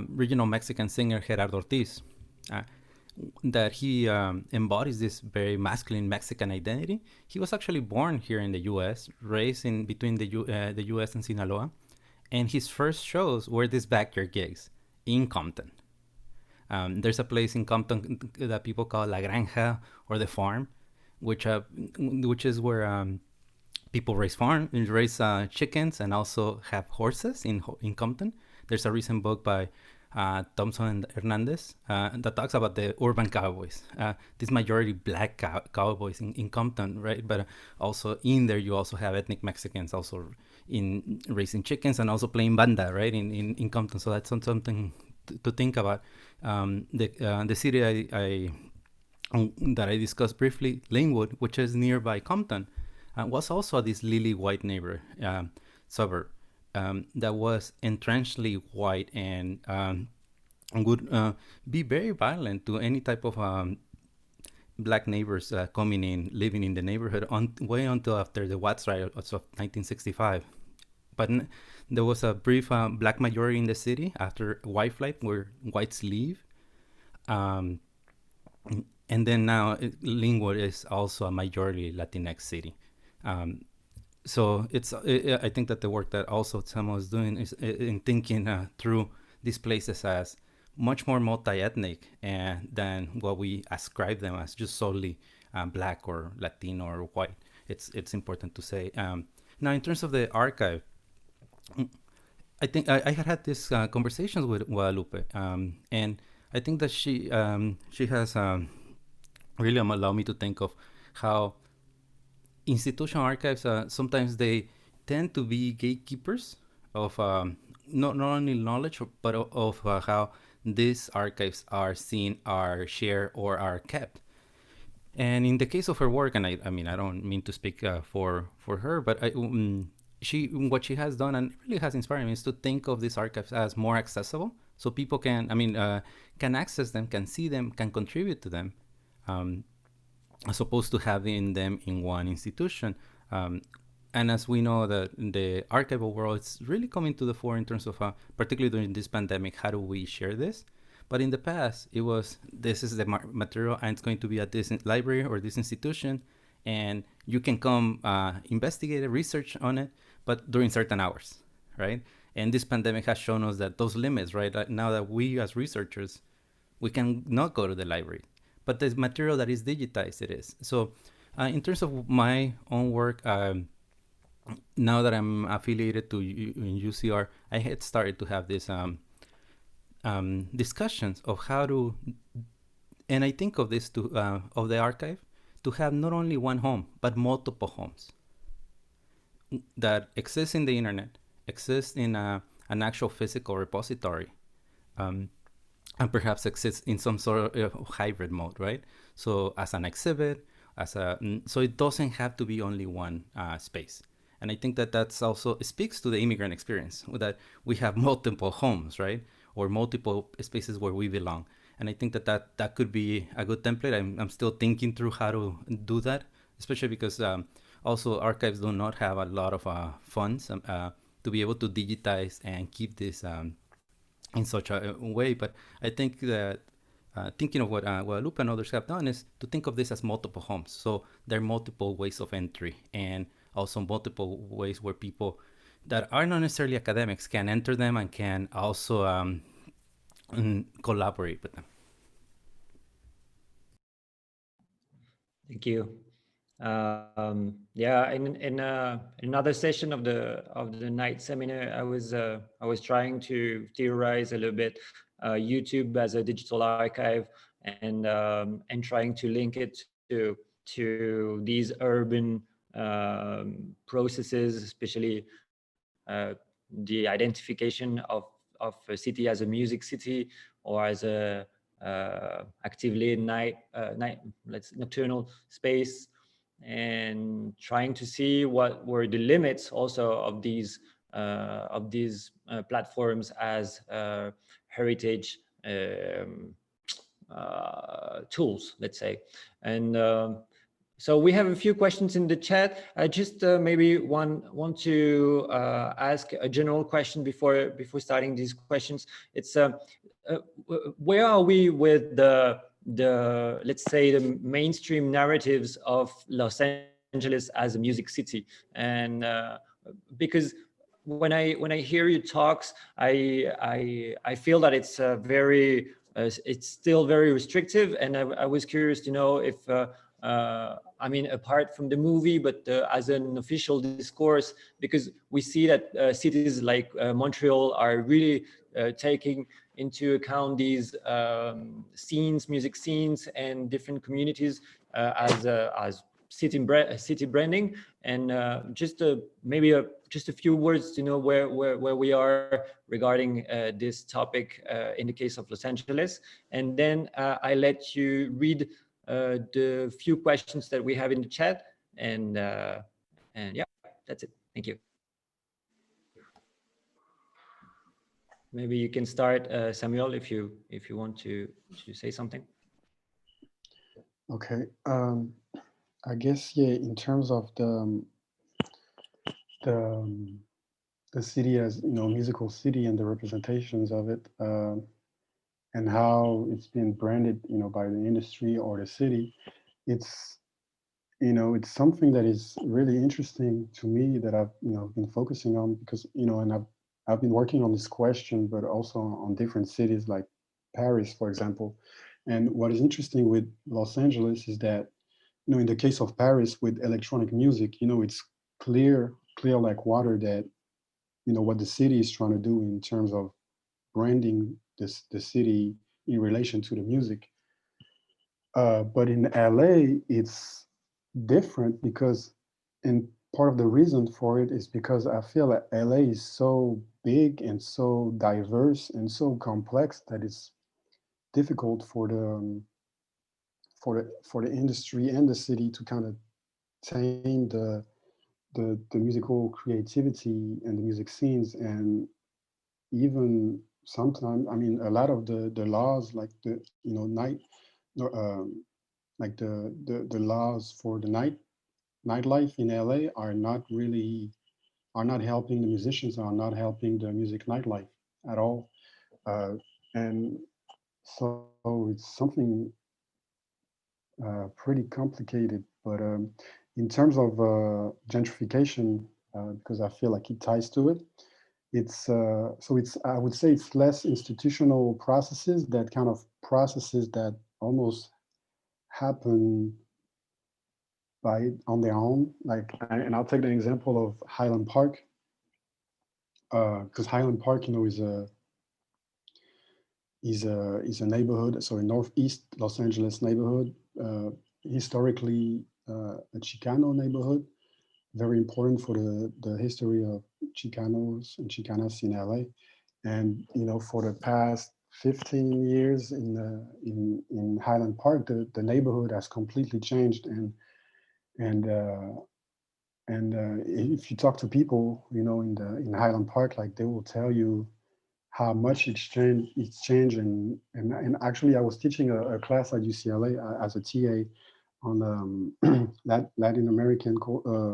regional Mexican singer Gerardo Ortiz, that he embodies this very masculine Mexican identity. He was actually born here in the U.S., raised in between the U.S. and Sinaloa, and his first shows were these backyard gigs in Compton. There's a place in Compton that people call La Granja, or the farm, which is where people raise chickens and also have horses in Compton. There's a recent book by Thompson and Hernandez that talks about the urban cowboys, these majority Black cowboys in Compton, right? But also in there you also have ethnic Mexicans also in raising chickens and also playing banda, right? In Compton. So that's something to think about. The city that I discussed briefly, Linwood, which is nearby Compton, was also this lily white neighbor suburb that was entrenchedly white and would be very violent to any type of Black neighbors coming in, living in the neighborhood way until after the Watts riots of 1965. But there was a brief Black majority in the city after white flight, where whites leave. And then now Linwood is also a majority Latinx city. So I think that the work that also Samuel is doing is in thinking through these places as much more multi-ethnic than what we ascribe them as just solely Black or Latino or white. It's important to say. Now, in terms of the archive, I think I had these conversations with Guadalupe, and I think that she has really allowed me to think of how institutional archives sometimes they tend to be gatekeepers of not only knowledge but of how these archives are seen, are shared, or are kept. And in the case of her work, and I mean, I don't mean to speak for her, but what she has done and really has inspired me is to think of these archives as more accessible, so people can, can access them, can see them, can contribute to them, as opposed to having them in one institution. And as we know, that the archival world is really coming to the fore in terms of, particularly during this pandemic, how do we share this? But in the past, it was, this is the material and it's going to be at this library or this institution, and you can come investigate it, research on it, but during certain hours, right? And this pandemic has shown us that those limits, right? Now that we as researchers, we can not go to the library, but the material that is digitized, it is. So in terms of my own work, now that I'm affiliated to UCR, I had started to have this discussions of how to, and I think of this to of the archive to have not only one home but multiple homes that exist in the internet, exist in an actual physical repository, and perhaps exist in some sort of hybrid mode, right? So as an exhibit, so it doesn't have to be only one space. And I think that that's also, it speaks to the immigrant experience, that we have multiple homes, right? Or multiple spaces where we belong. And I think that could be a good template. I'm still thinking through how to do that, especially because also archives do not have a lot of funds to be able to digitize and keep this in such a way. But I think that thinking of what Guadalupe and others have done is to think of this as multiple homes. So there are multiple ways of entry, and also multiple ways where people that are not necessarily academics can enter them and can also collaborate with them. Thank you. Yeah, in another session of the night seminar, I was trying to theorize a little bit YouTube as a digital archive, and trying to link it to these urban processes, especially the identification of a city as a music city or as a actively nocturnal space, and trying to see what were the limits also of these platforms as heritage tools, let's say. And so we have a few questions in the chat. I just maybe want to ask a general question before starting these questions. It's where are we with the let's say the mainstream narratives of Los Angeles as a music city? And because when I hear your talks, I feel that it's it's still very restrictive, and I was curious to know if I mean, apart from the movie, but as an official discourse, because we see that cities like Montreal are really taking into account these scenes, music scenes, and different communities as city branding. And just maybe just a few words to know where we are regarding this topic in the case of Los Angeles, and then I let you read the few questions that we have in the chat, and yeah, that's it. Thank you. Maybe you can start, Samuel, if you want to say something. Okay. I guess, yeah, in terms of the city as, musical city and the representations of it, and how it's been branded, by the industry or the city, it's, it's something that is really interesting to me that I've, been focusing on, because, and I've been working on this question, but also on different cities like Paris, for example. And what is interesting with Los Angeles is that, in the case of Paris with electronic music, it's clear like water that, what the city is trying to do in terms of branding the city, in relation to the music. But in LA, it's different because, and part of the reason for it is because I feel that LA is so big and so diverse and so complex that it's difficult for the industry and the city to kind of tame the musical creativity and the music scenes. And even sometimes, I mean, a lot of the laws, like the like the laws for the nightlife in LA are not helping the musicians, are not helping the music nightlife at all. And so it's something pretty complicated. But in terms of gentrification, because I feel like it ties to it, it's I would say it's less institutional processes, that kind of processes that almost happen on their own. Like, and I'll take the example of Highland Park, because Highland Park, is a neighborhood, so a northeast Los Angeles neighborhood, historically a Chicano neighborhood, very important for the history of Chicanos and Chicanas in LA. And for the past 15 years in Highland Park, the neighborhood has completely changed. And if you talk to people, in Highland Park, like, they will tell you how much it's changed. And actually, I was teaching a class at UCLA as a TA on Latin American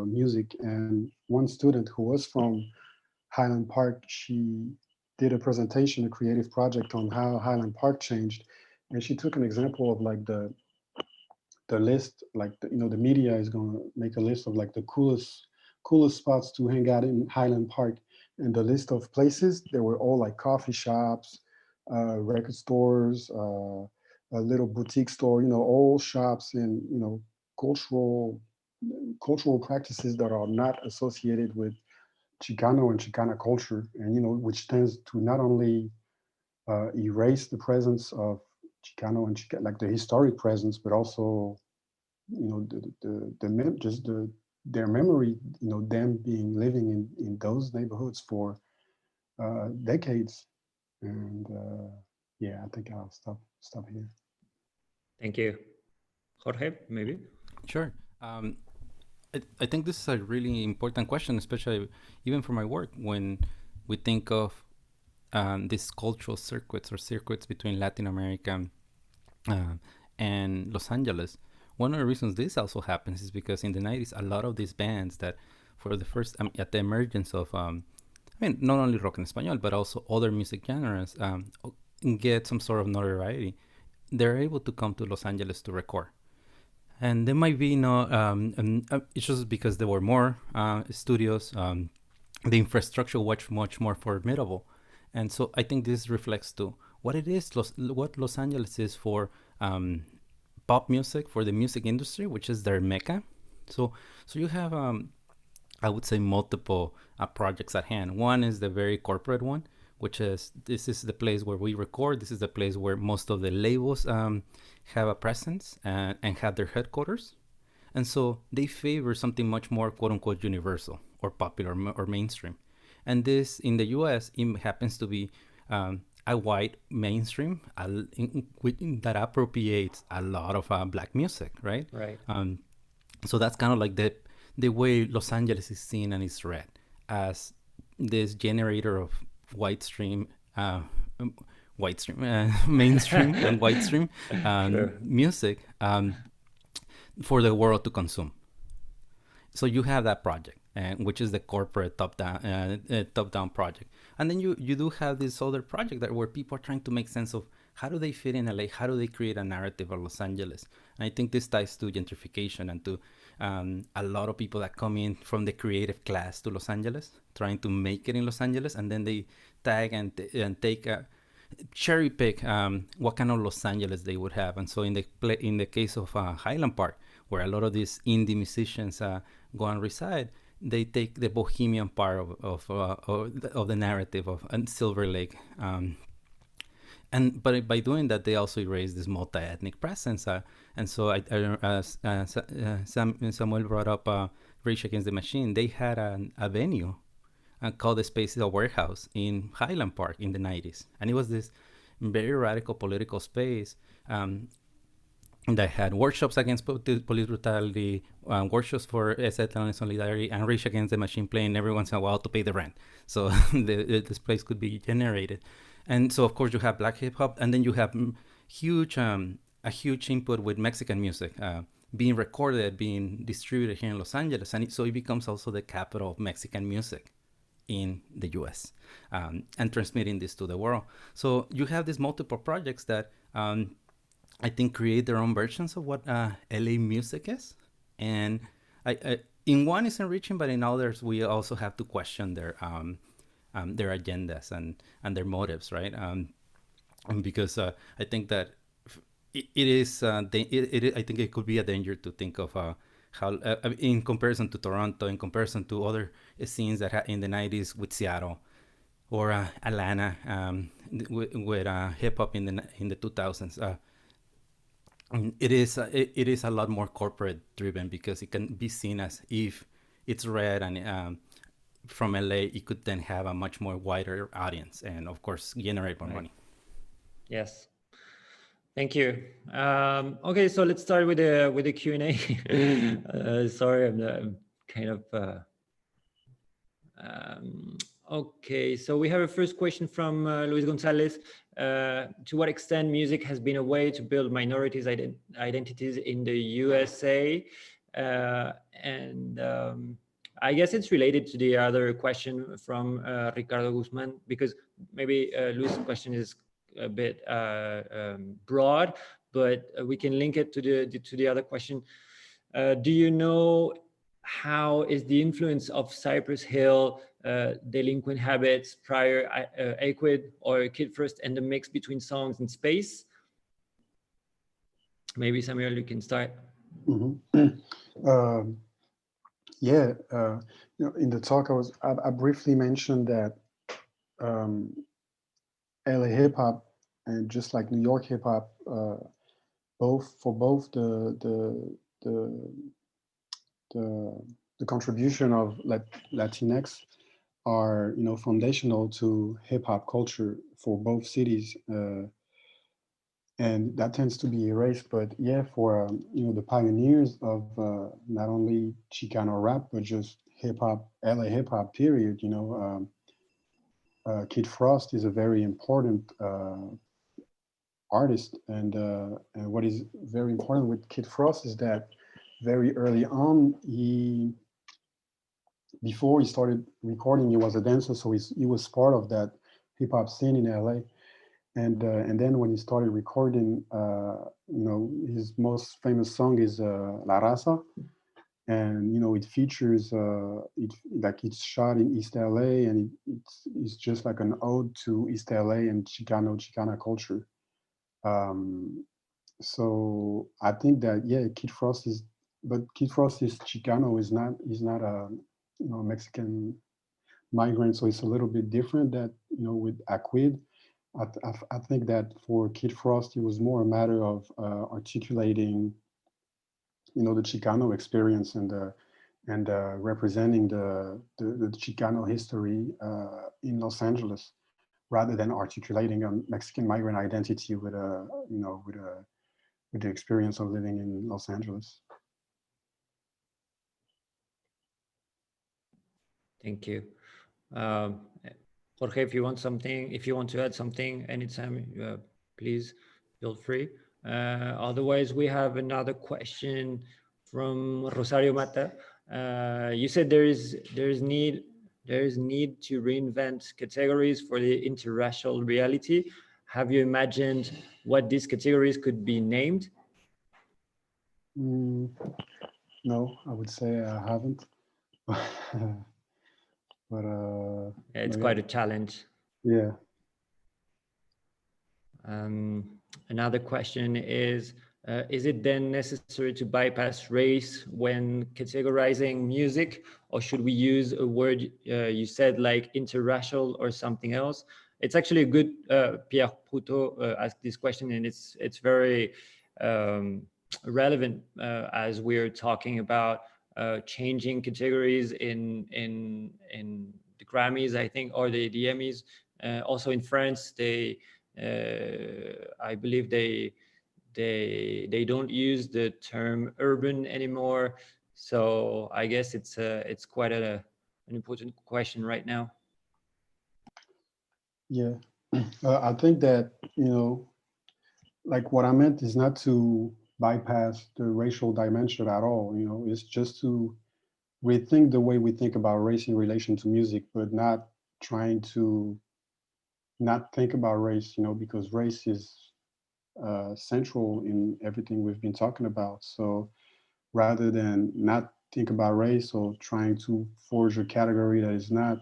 music, and one student who was from Highland Park, she did a presentation, a creative project on how Highland Park changed, and she took an example of like the list, like the media is going to make a list of like the coolest spots to hang out in Highland Park, and the list of places, they were all like coffee shops, record stores, a little boutique store, all shops and cultural practices that are not associated with Chicano and Chicana culture, and which tends to not only erase the presence of Chicano and like the historic presence, but also their memory, them living in those neighborhoods for decades. And yeah, I think I'll stop here. Thank you. Jorge, maybe? Sure. I think this is a really important question, especially even for my work, when we think of these cultural circuits between Latin America and Los Angeles. One of the reasons this also happens is because in the 90s, a lot of these bands that for the first, at the emergence of, not only rock en español, but also other music genres, get some sort of notoriety, they're able to come to Los Angeles to record. And there might be it's just because there were more studios, the infrastructure was much more formidable. And so I think this reflects to what it is, what Los Angeles is for pop music, for the music industry, which is their mecca. So you have, I would say, multiple projects at hand. One is the very corporate one, which is, this is the place where we record. This is the place where most of the labels have a presence and have their headquarters. And so they favor something much more, quote unquote, universal or popular or mainstream. And this in the US, it happens to be a white mainstream that appropriates a lot of black music, right? Right. So that's kind of like the way Los Angeles is seen and is read as this generator of mainstream and white stream Sure. music for the world to consume. So you have that project, which is the corporate top-down project. And then you do have this other project where people are trying to make sense of how do they fit in LA, how do they create a narrative of Los Angeles. And I think this ties to gentrification and to a lot of people that come in from the creative class to Los Angeles, trying to make it in Los Angeles, and then they tag and take cherry pick what kind of Los Angeles they would have. And so in the case of Highland Park, where a lot of these indie musicians go and reside, they take the bohemian part of the narrative of Silver Lake. But by doing that, they also erase this multi-ethnic presence. And so Samuel brought up Rage Against the Machine. They had a venue called the Spaces of Warehouse in Highland Park in the 90s. And it was this very radical political space that had workshops against police brutality, workshops for ethnic solidarity, and Rage Against the Machine playing every once in a while to pay the rent. So this place could be generated. And so, of course, you have Black hip hop, and then you have a huge input with Mexican music being recorded, being distributed here in Los Angeles. And so it becomes also the capital of Mexican music in the US, and transmitting this to the world. So you have these multiple projects that I think create their own versions of what LA music is. And in one is enriching, but in others, we also have to question their agendas and their motives, right? Because I think that I think it could be a danger to think of how, in comparison to Toronto, in comparison to other scenes that in the 90s with Seattle, or Atlanta with hip hop in the 2000s. It is a lot more corporate driven, because it can be seen as if it's red and from LA, it could then have a much more wider audience and, of course, generate more money. Yes. Thank you. Okay, so let's start with the Q&A. Sorry, I'm kind of... okay, so we have a first question from Luis Gonzalez. To what extent music has been a way to build minorities' identities in the USA? I guess it's related to the other question from Ricardo Guzman, because maybe Luis' question is a bit broad, but we can link it to the other question. Do you know how is the influence of Cypress Hill, delinquent habits, prior Aquid or Kid Frost, and the mix between songs and space? Maybe Samuel, you can start. Mm-hmm. Yeah, in the talk I briefly mentioned that LA hip hop, and just like New York hip hop, both the contribution of Latinx are foundational to hip hop culture for both cities, and that tends to be erased. But yeah, for the pioneers of not only Chicano rap but just hip hop, LA hip hop period, Kid Frost is a very important artist, and what is very important with Kid Frost is that very early on, before he started recording, he was a dancer, so he was part of that hip hop scene in LA. And then when he started recording, his most famous song is La Raza, and it features it's shot in East LA, and it's just like an ode to East LA and Chicana culture. So I think that Kid Frost is Chicano, is not a Mexican migrant, so it's a little bit different that with Aquid. I think that for Kid Frost, it was more a matter of articulating, the Chicano experience and representing the Chicano history in Los Angeles, rather than articulating a Mexican migrant identity with the experience of living in Los Angeles. Thank you. Jorge, if you want to add something anytime, please feel free. Otherwise, we have another question from Rosario Mata. You said there is need to reinvent categories for the interracial reality. Have you imagined what these categories could be named? No, I would say I haven't. But it's quite a challenge. Yeah. Another question is it then necessary to bypass race when categorizing music, or should we use a word you said like interracial or something else? it's actually a good, Pierre Proutot asked this question, and it's very relevant as we're talking about changing categories in the Grammys, I think, or the Emmys. Also in France, I believe they don't use the term urban anymore. So I guess it's quite an important question right now. Yeah, I think that, like what I meant is not to bypass the racial dimension at all. It's just to rethink the way we think about race in relation to music, but not trying to not think about race, because race is central in everything we've been talking about. So rather than not think about race or trying to forge a category that is not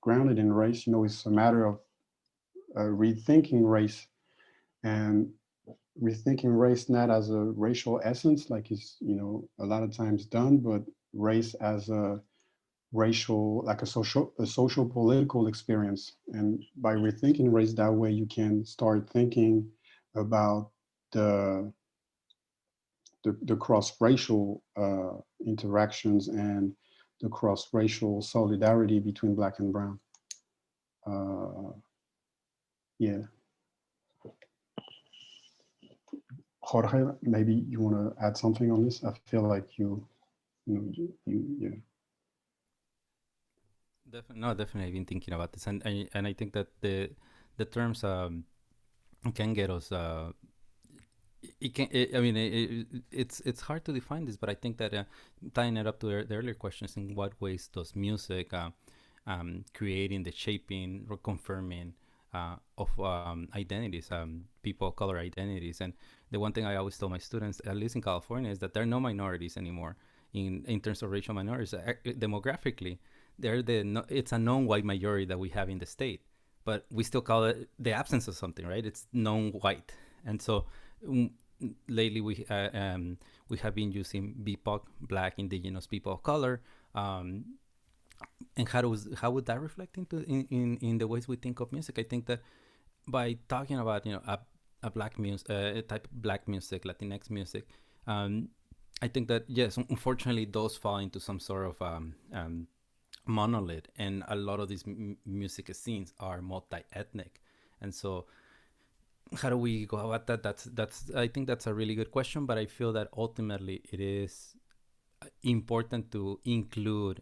grounded in race, it's a matter of rethinking race, and rethinking race not as a racial essence, like it's a lot of times done, but race as a racial, like a social political experience. And by rethinking race that way, you can start thinking about the cross-racial interactions and the cross-racial solidarity between Black and Brown. Yeah. Jorge, maybe you want to add something on this? I feel like you yeah. Definitely. I've been thinking about this, and I think that the terms can get us. It's hard to define this, but I think that tying it up to the earlier questions, in what ways does music creating the shaping or confirming of identities, people of color identities. And the one thing I always tell my students, at least in California, is that there are no minorities anymore in terms of racial minorities. Demographically, it's a non-white majority that we have in the state, but we still call it the absence of something, right? It's non-white. And so lately we have been using BIPOC, Black, Indigenous, people of color. And how would that reflect in the ways we think of music? I think that by talking about a Black music, type of Black music, Latinx music, I think that yes, unfortunately, those fall into some sort of monolith, and a lot of these music scenes are multi-ethnic, and so how do we go about that? That's I think that's a really good question, but I feel that ultimately it is important to include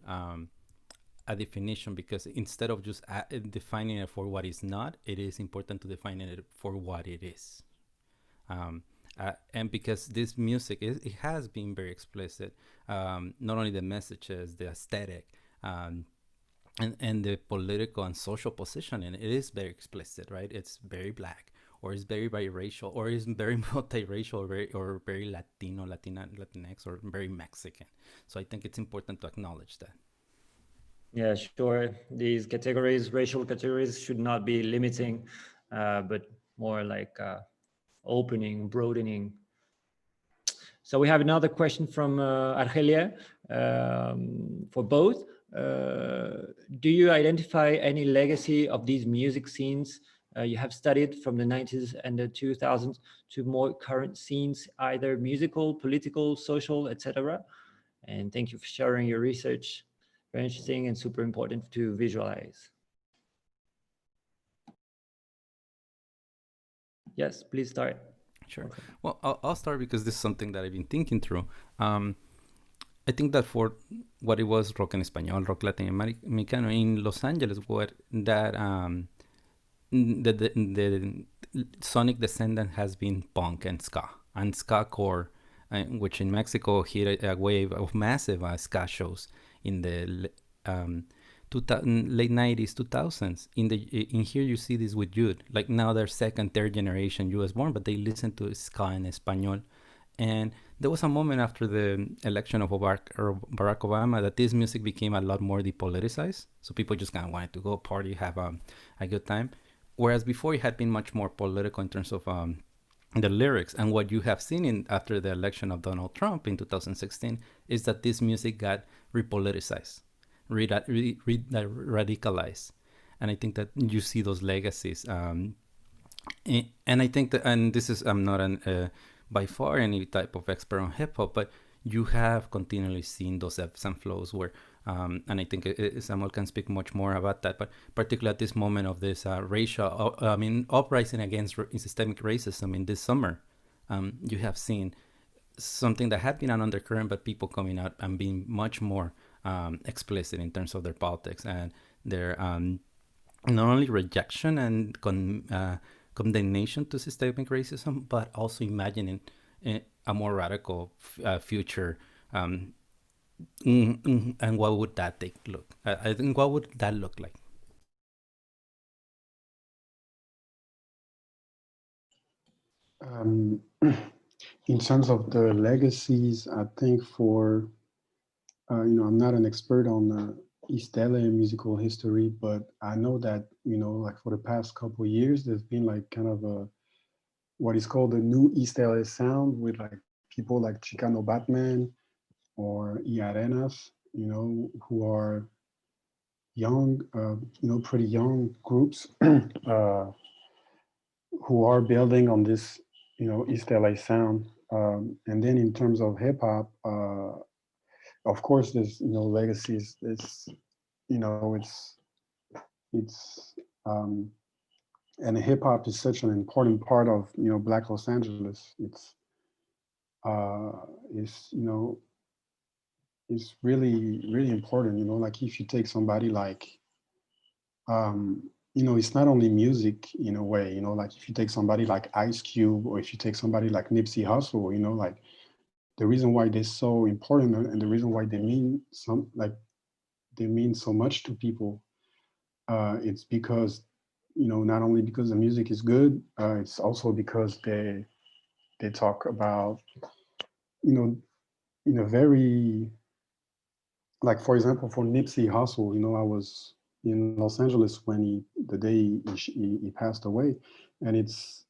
a definition, because instead of just defining it for what is not, it is important to define it for what it is. And because this music it has been very explicit, not only the messages, the aesthetic, and the political and social positioning, it is very explicit, right? It's very Black, or it's very biracial, or it's very multiracial, or very Latino, Latinx, or very Mexican. So I think it's important to acknowledge that. Yeah, sure. These categories, racial categories, should not be limiting, but more like opening, broadening. So we have another question from Argelia for both. Do you identify any legacy of these music scenes you have studied from the 90s and the 2000s to more current scenes, either musical, political, social, etc.? And thank you for sharing your research. Very interesting and super important to visualize. Yes, please start. Sure. Well, I'll start because this is something that I've been thinking through. I think that for what it was rock en español, rock latinoamericano in Los Angeles, what that the sonic descendant has been punk and ska core, which in Mexico hit a wave of massive ska shows in the late 90s, 2000s. In here you see this with youth. Like now they're second, third generation US born, but they listen to ska in Espanol. And there was a moment after the election of Barack Obama that this music became a lot more depoliticized. So people just kind of wanted to go party, have a good time. Whereas before it had been much more political in terms of the lyrics. And what you have seen after the election of Donald Trump in 2016 is that this music got repoliticized, radicalized. And I think that you see those legacies. And I think that, and this is, I'm not by far any type of expert on hip hop, but you have continually seen those ebbs and flows where, and I think Samuel can speak much more about that, but particularly at this moment of this racial, uprising against systemic racism in this summer, you have seen something that had been an undercurrent, but people coming out and being much more explicit in terms of their politics and their not only rejection and condemnation to systemic racism, but also imagining a more radical future. And what would that look? I think, what would that look like? In terms of the legacies, I think for, I'm not an expert on East LA musical history, but I know that, like for the past couple of years, there's been like kind of what is called the new East LA sound with like people like Chicano Batman or Arenas, who are young, pretty young groups who are building on this, East LA sound. And then in terms of hip hop, of course, there's, legacies. It's, and hip hop is such an important part of, Black Los Angeles. It's really, really important, like if you take somebody like, it's not only music in a way, like if you take somebody like Ice Cube, or if you take somebody like Nipsey Hussle, like the reason why they're so important and the reason why they mean so much to people, it's because, not only because the music is good, it's also because they talk about, in a very, like for example, for Nipsey Hussle, I was in Los Angeles when the day he passed away, and it's,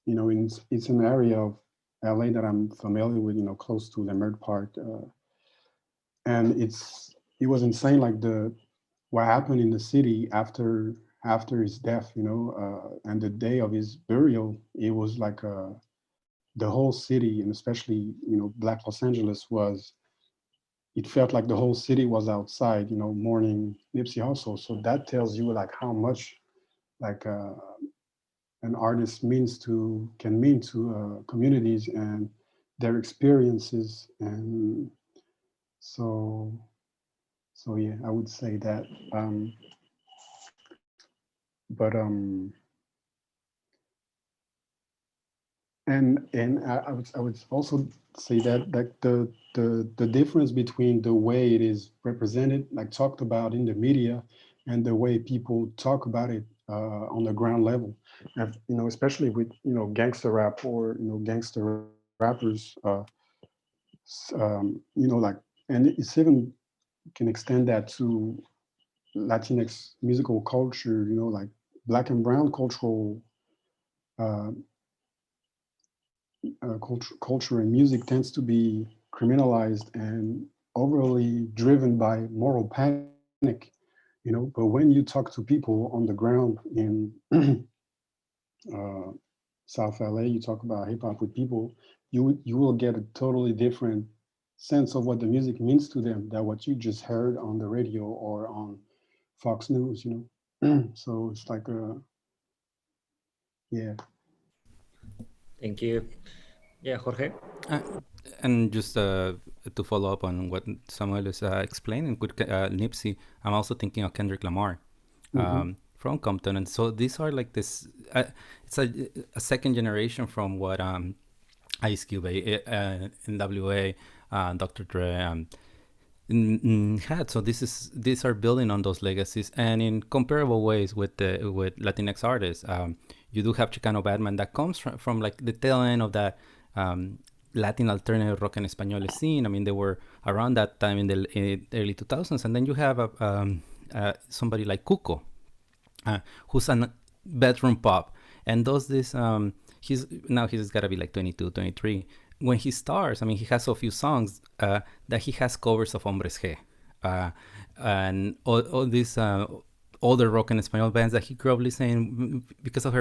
it's an area of LA that I'm familiar with, close to Leimert Park, and it was insane, like what happened in the city after his death, and the day of his burial. It was like the whole city, and especially Black Los Angeles, it felt like the whole city was outside, mourning Nipsey Hussle. So that tells you like how much like an artist can mean to communities and their experiences. And so yeah, I would say that. And I would also say that like the difference between the way it is represented, like talked about in the media, and the way people talk about it on the ground level, and, especially with gangster rap or gangster rappers, like, and it's even can extend that to Latinx musical culture, like Black and brown cultural culture and music tends to be criminalized and overly driven by moral panic, but when you talk to people on the ground in South LA, you talk about hip hop with people, you will get a totally different sense of what the music means to them than what you just heard on the radio or on Fox News, so it's like yeah. Thank you. Yeah, Jorge? And just to follow up on what Samuel is explaining with Nipsey, I'm also thinking of Kendrick Lamar from Compton. And so these are like this, it's a second generation from what Ice Cube, NWA, Dr. Dre had. So these are building on those legacies, and in comparable ways with Latinx artists. You do have Chicano Batman that comes from like the tail end of that Latin alternative rock and español scene. I mean, they were around that time in the early 2000s. And then you have somebody like Cuco, who's a bedroom pop and does this. He's got to be like 22, 23. When he stars, I mean, he has a few songs that he has covers of Hombres G. And all older rock and Espanol bands that he grew up listening because of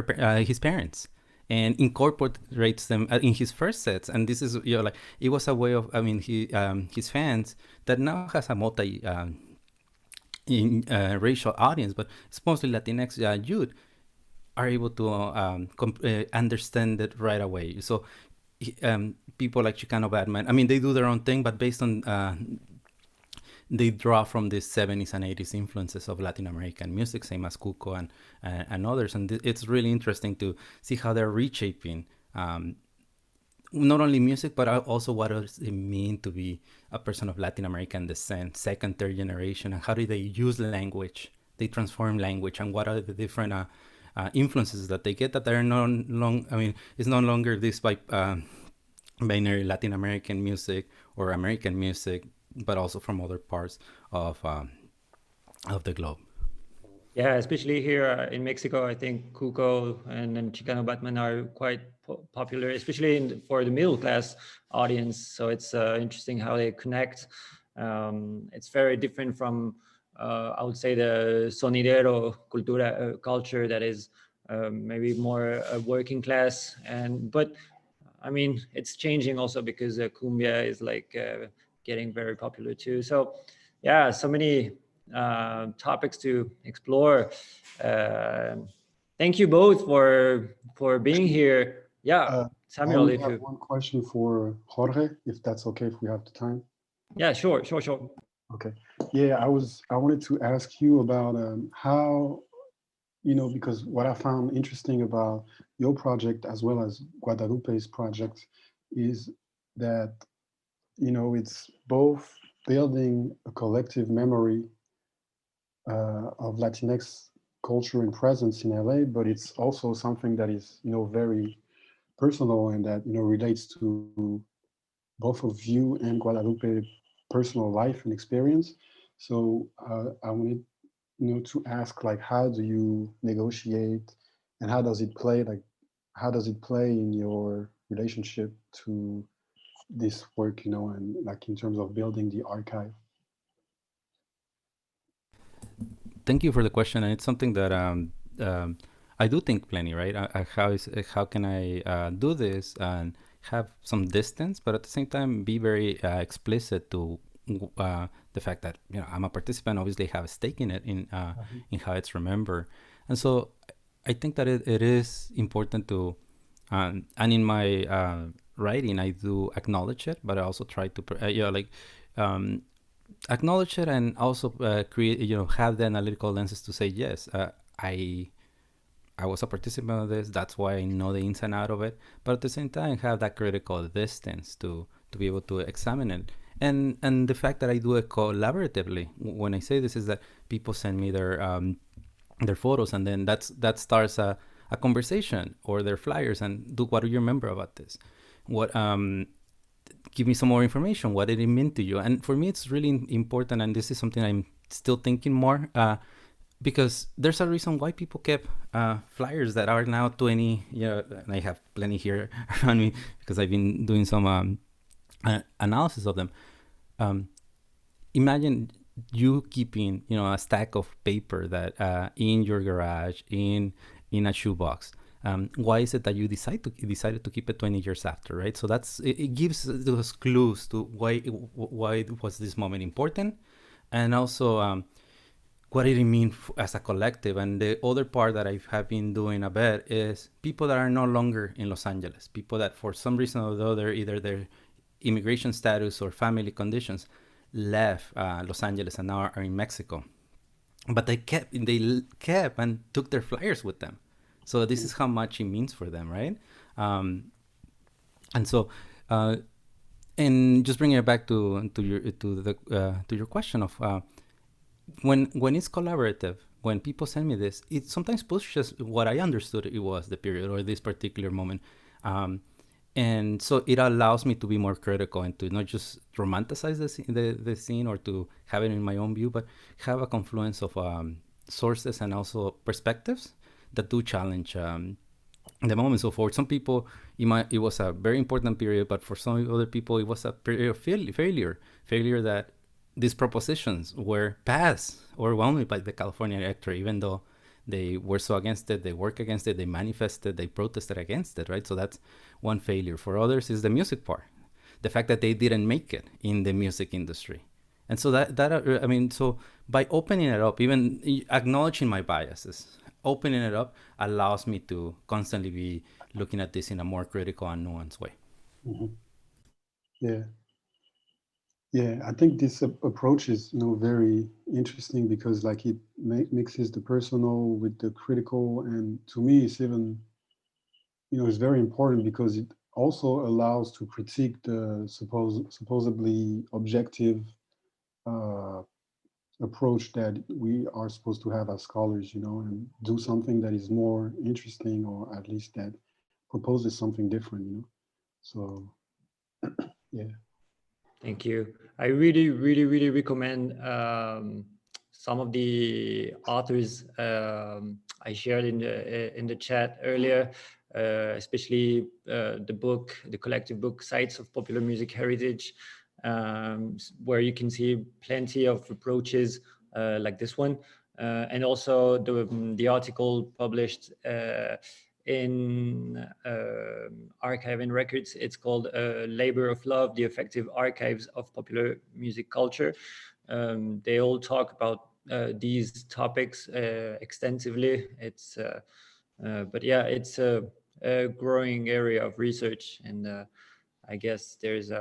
his parents, and incorporates them in his first sets. And this is, like, it was a way of, I mean, his fans that now has a multi racial audience, but it's mostly Latinx youth, are able to understand it right away. So people like Chicano Batman, I mean, they do their own thing, but based on they draw from the 70s and 80s influences of Latin American music, same as Cuco and others. And it's really interesting to see how they're reshaping not only music, but also what does it mean to be a person of Latin American descent, second, third generation, and how do they use language? They transform language, and what are the different influences that they get that are it's no longer this binary Latin American music or American music, but also from other parts of the globe. Yeah, especially here in Mexico, I think Cuco and Chicano Batman are quite popular, especially for the middle class audience. So it's interesting how they connect. It's very different from, I would say, the sonidero culture that is maybe more working class. But I mean, it's changing also because cumbia is like getting very popular too. So yeah, so many topics to explore. Thank you both for being here. Yeah, Samuel, I have one question for Jorge, if that's okay, if we have the time. Yeah, sure. Okay. Yeah, I wanted to ask you about how, because what I found interesting about your project as well as Guadalupe's project is that, it's both building a collective memory of Latinx culture and presence in LA, but it's also something that is, very personal and that, relates to both of you and Guadalupe personal life and experience. So I wanted, to ask, like, how do you negotiate and how does it play? Like, how does it play in your relationship to this work, and like in terms of building the archive? Thank you for the question, and it's something that I do think plenty, right? How can I do this and have some distance, but at the same time be very explicit to the fact that I'm a participant, obviously have a stake in it, in how it's remembered. And so I think that it is important to, and in my writing I do acknowledge it, but I also try to acknowledge it and also create, have the analytical lenses to say, yes, I was a participant of this, that's why I know the ins and out of it, but at the same time have that critical distance to be able to examine it. And the fact that I do it collaboratively, when I say this, is that people send me their photos, and then that starts a conversation, or their flyers, and what do you remember about this? What give me some more information. What did it mean to you? And for me, it's really important, and this is something I'm still thinking more, because there's a reason why people kept flyers that are now 20, and I have plenty here around me because I've been doing some analysis of them. Imagine you keeping, a stack of paper that in your garage, in a shoebox. Why is it that you decided to keep it 20 years after, right? So it gives those clues to why was this moment important, and also what did it mean as a collective. And the other part that I have been doing a bit is people that are no longer in Los Angeles, people that for some reason or the other, either their immigration status or family conditions, left Los Angeles and now are in Mexico, but they kept and took their flyers with them. So this is how much it means for them, right? And so, and just bringing it back to your question of when it's collaborative, when people send me this, it sometimes pushes what I understood it was the period or this particular moment. And so it allows me to be more critical and to not just romanticize the scene or to have it in my own view, but have a confluence of sources and also perspectives that do challenge the moment. So for some people, it was a very important period, but for some other people, it was a period of failure that these propositions were passed overwhelmingly by the California electorate, even though they were so against it, they worked against it, they manifested, they protested against it, right? So that's one failure. For others is the music part, the fact that they didn't make it in the music industry. And so I mean, so by opening it up, even acknowledging my biases, opening it up allows me to constantly be looking at this in a more critical and nuanced way. Mm-hmm. Yeah. Yeah, I think this approach is, very interesting because like it mixes the personal with the critical, and to me it's even, it's very important because it also allows to critique the supposedly objective approach that we are supposed to have as scholars, and do something that is more interesting, or at least that proposes something different, So, yeah. Thank you. I really, really, really recommend some of the authors I shared in the chat earlier, especially the collective book Sites of Popular Music Heritage, where you can see plenty of approaches like this one, and also the article published in Archive and Records. It's called Labor of Love, the Effective Archives of Popular Music Culture. They all talk about these topics extensively. But yeah, it's a growing area of research, and I guess there's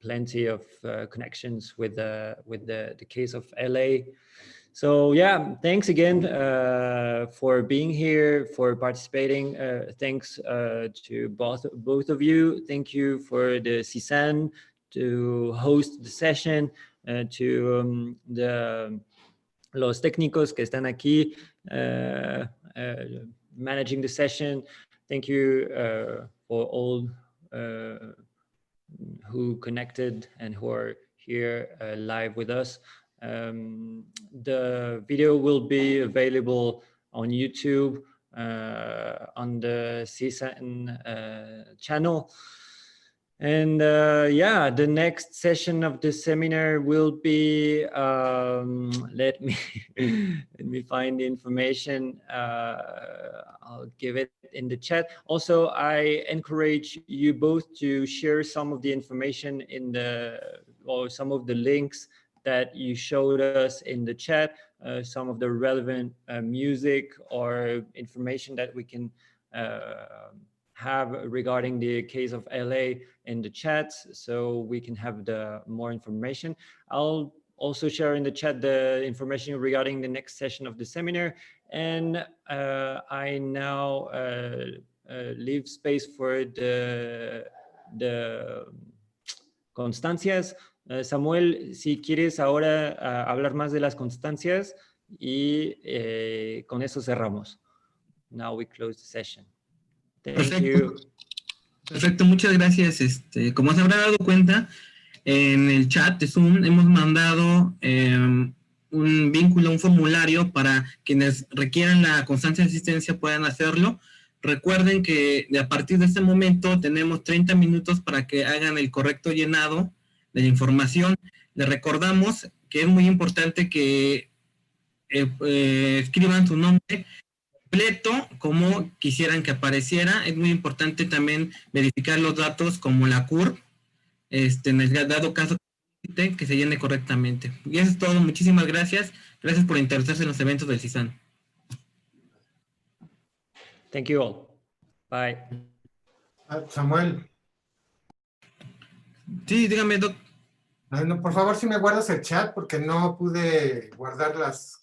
plenty of connections with the case of LA. So yeah, thanks again for being here, for participating. Thanks to both of you. Thank you for the CISAN to host the session, to los técnicos que están aquí managing the session. Thank you for all who connected and who are here live with us. The video will be available on YouTube on the CISAN channel. And yeah, the next session of the seminar will be, let me find the information. I'll give it in the chat. Also, I encourage you both to share some of the information or some of the links that you showed us in the chat, some of the relevant music or information that we can have regarding the case of LA in the chat, so we can have the more information. I'll also share in the chat the information regarding the next session of the seminar, and I now leave space for the constancias. Samuel, si quieres ahora hablar más de las constancias, y con eso cerramos. Now we close the session. Thank you. Perfecto, muchas gracias. Como se habrá dado cuenta, en el chat de Zoom hemos mandado un vínculo, un formulario para quienes requieran la constancia de asistencia puedan hacerlo. Recuerden que a partir de este momento tenemos 30 minutos para que hagan el correcto llenado de la información. Les recordamos que es muy importante que escriban su nombre completo como quisieran que apareciera. Es muy importante también verificar los datos como la CURP, en el dado caso que se llene correctamente. Y eso es todo. Muchísimas gracias. Gracias por interesarse en los eventos del CISAN. Thank you all. Bye. Samuel. Sí, dígame, Doc. No, por favor, si me guardas el chat, porque no pude guardar las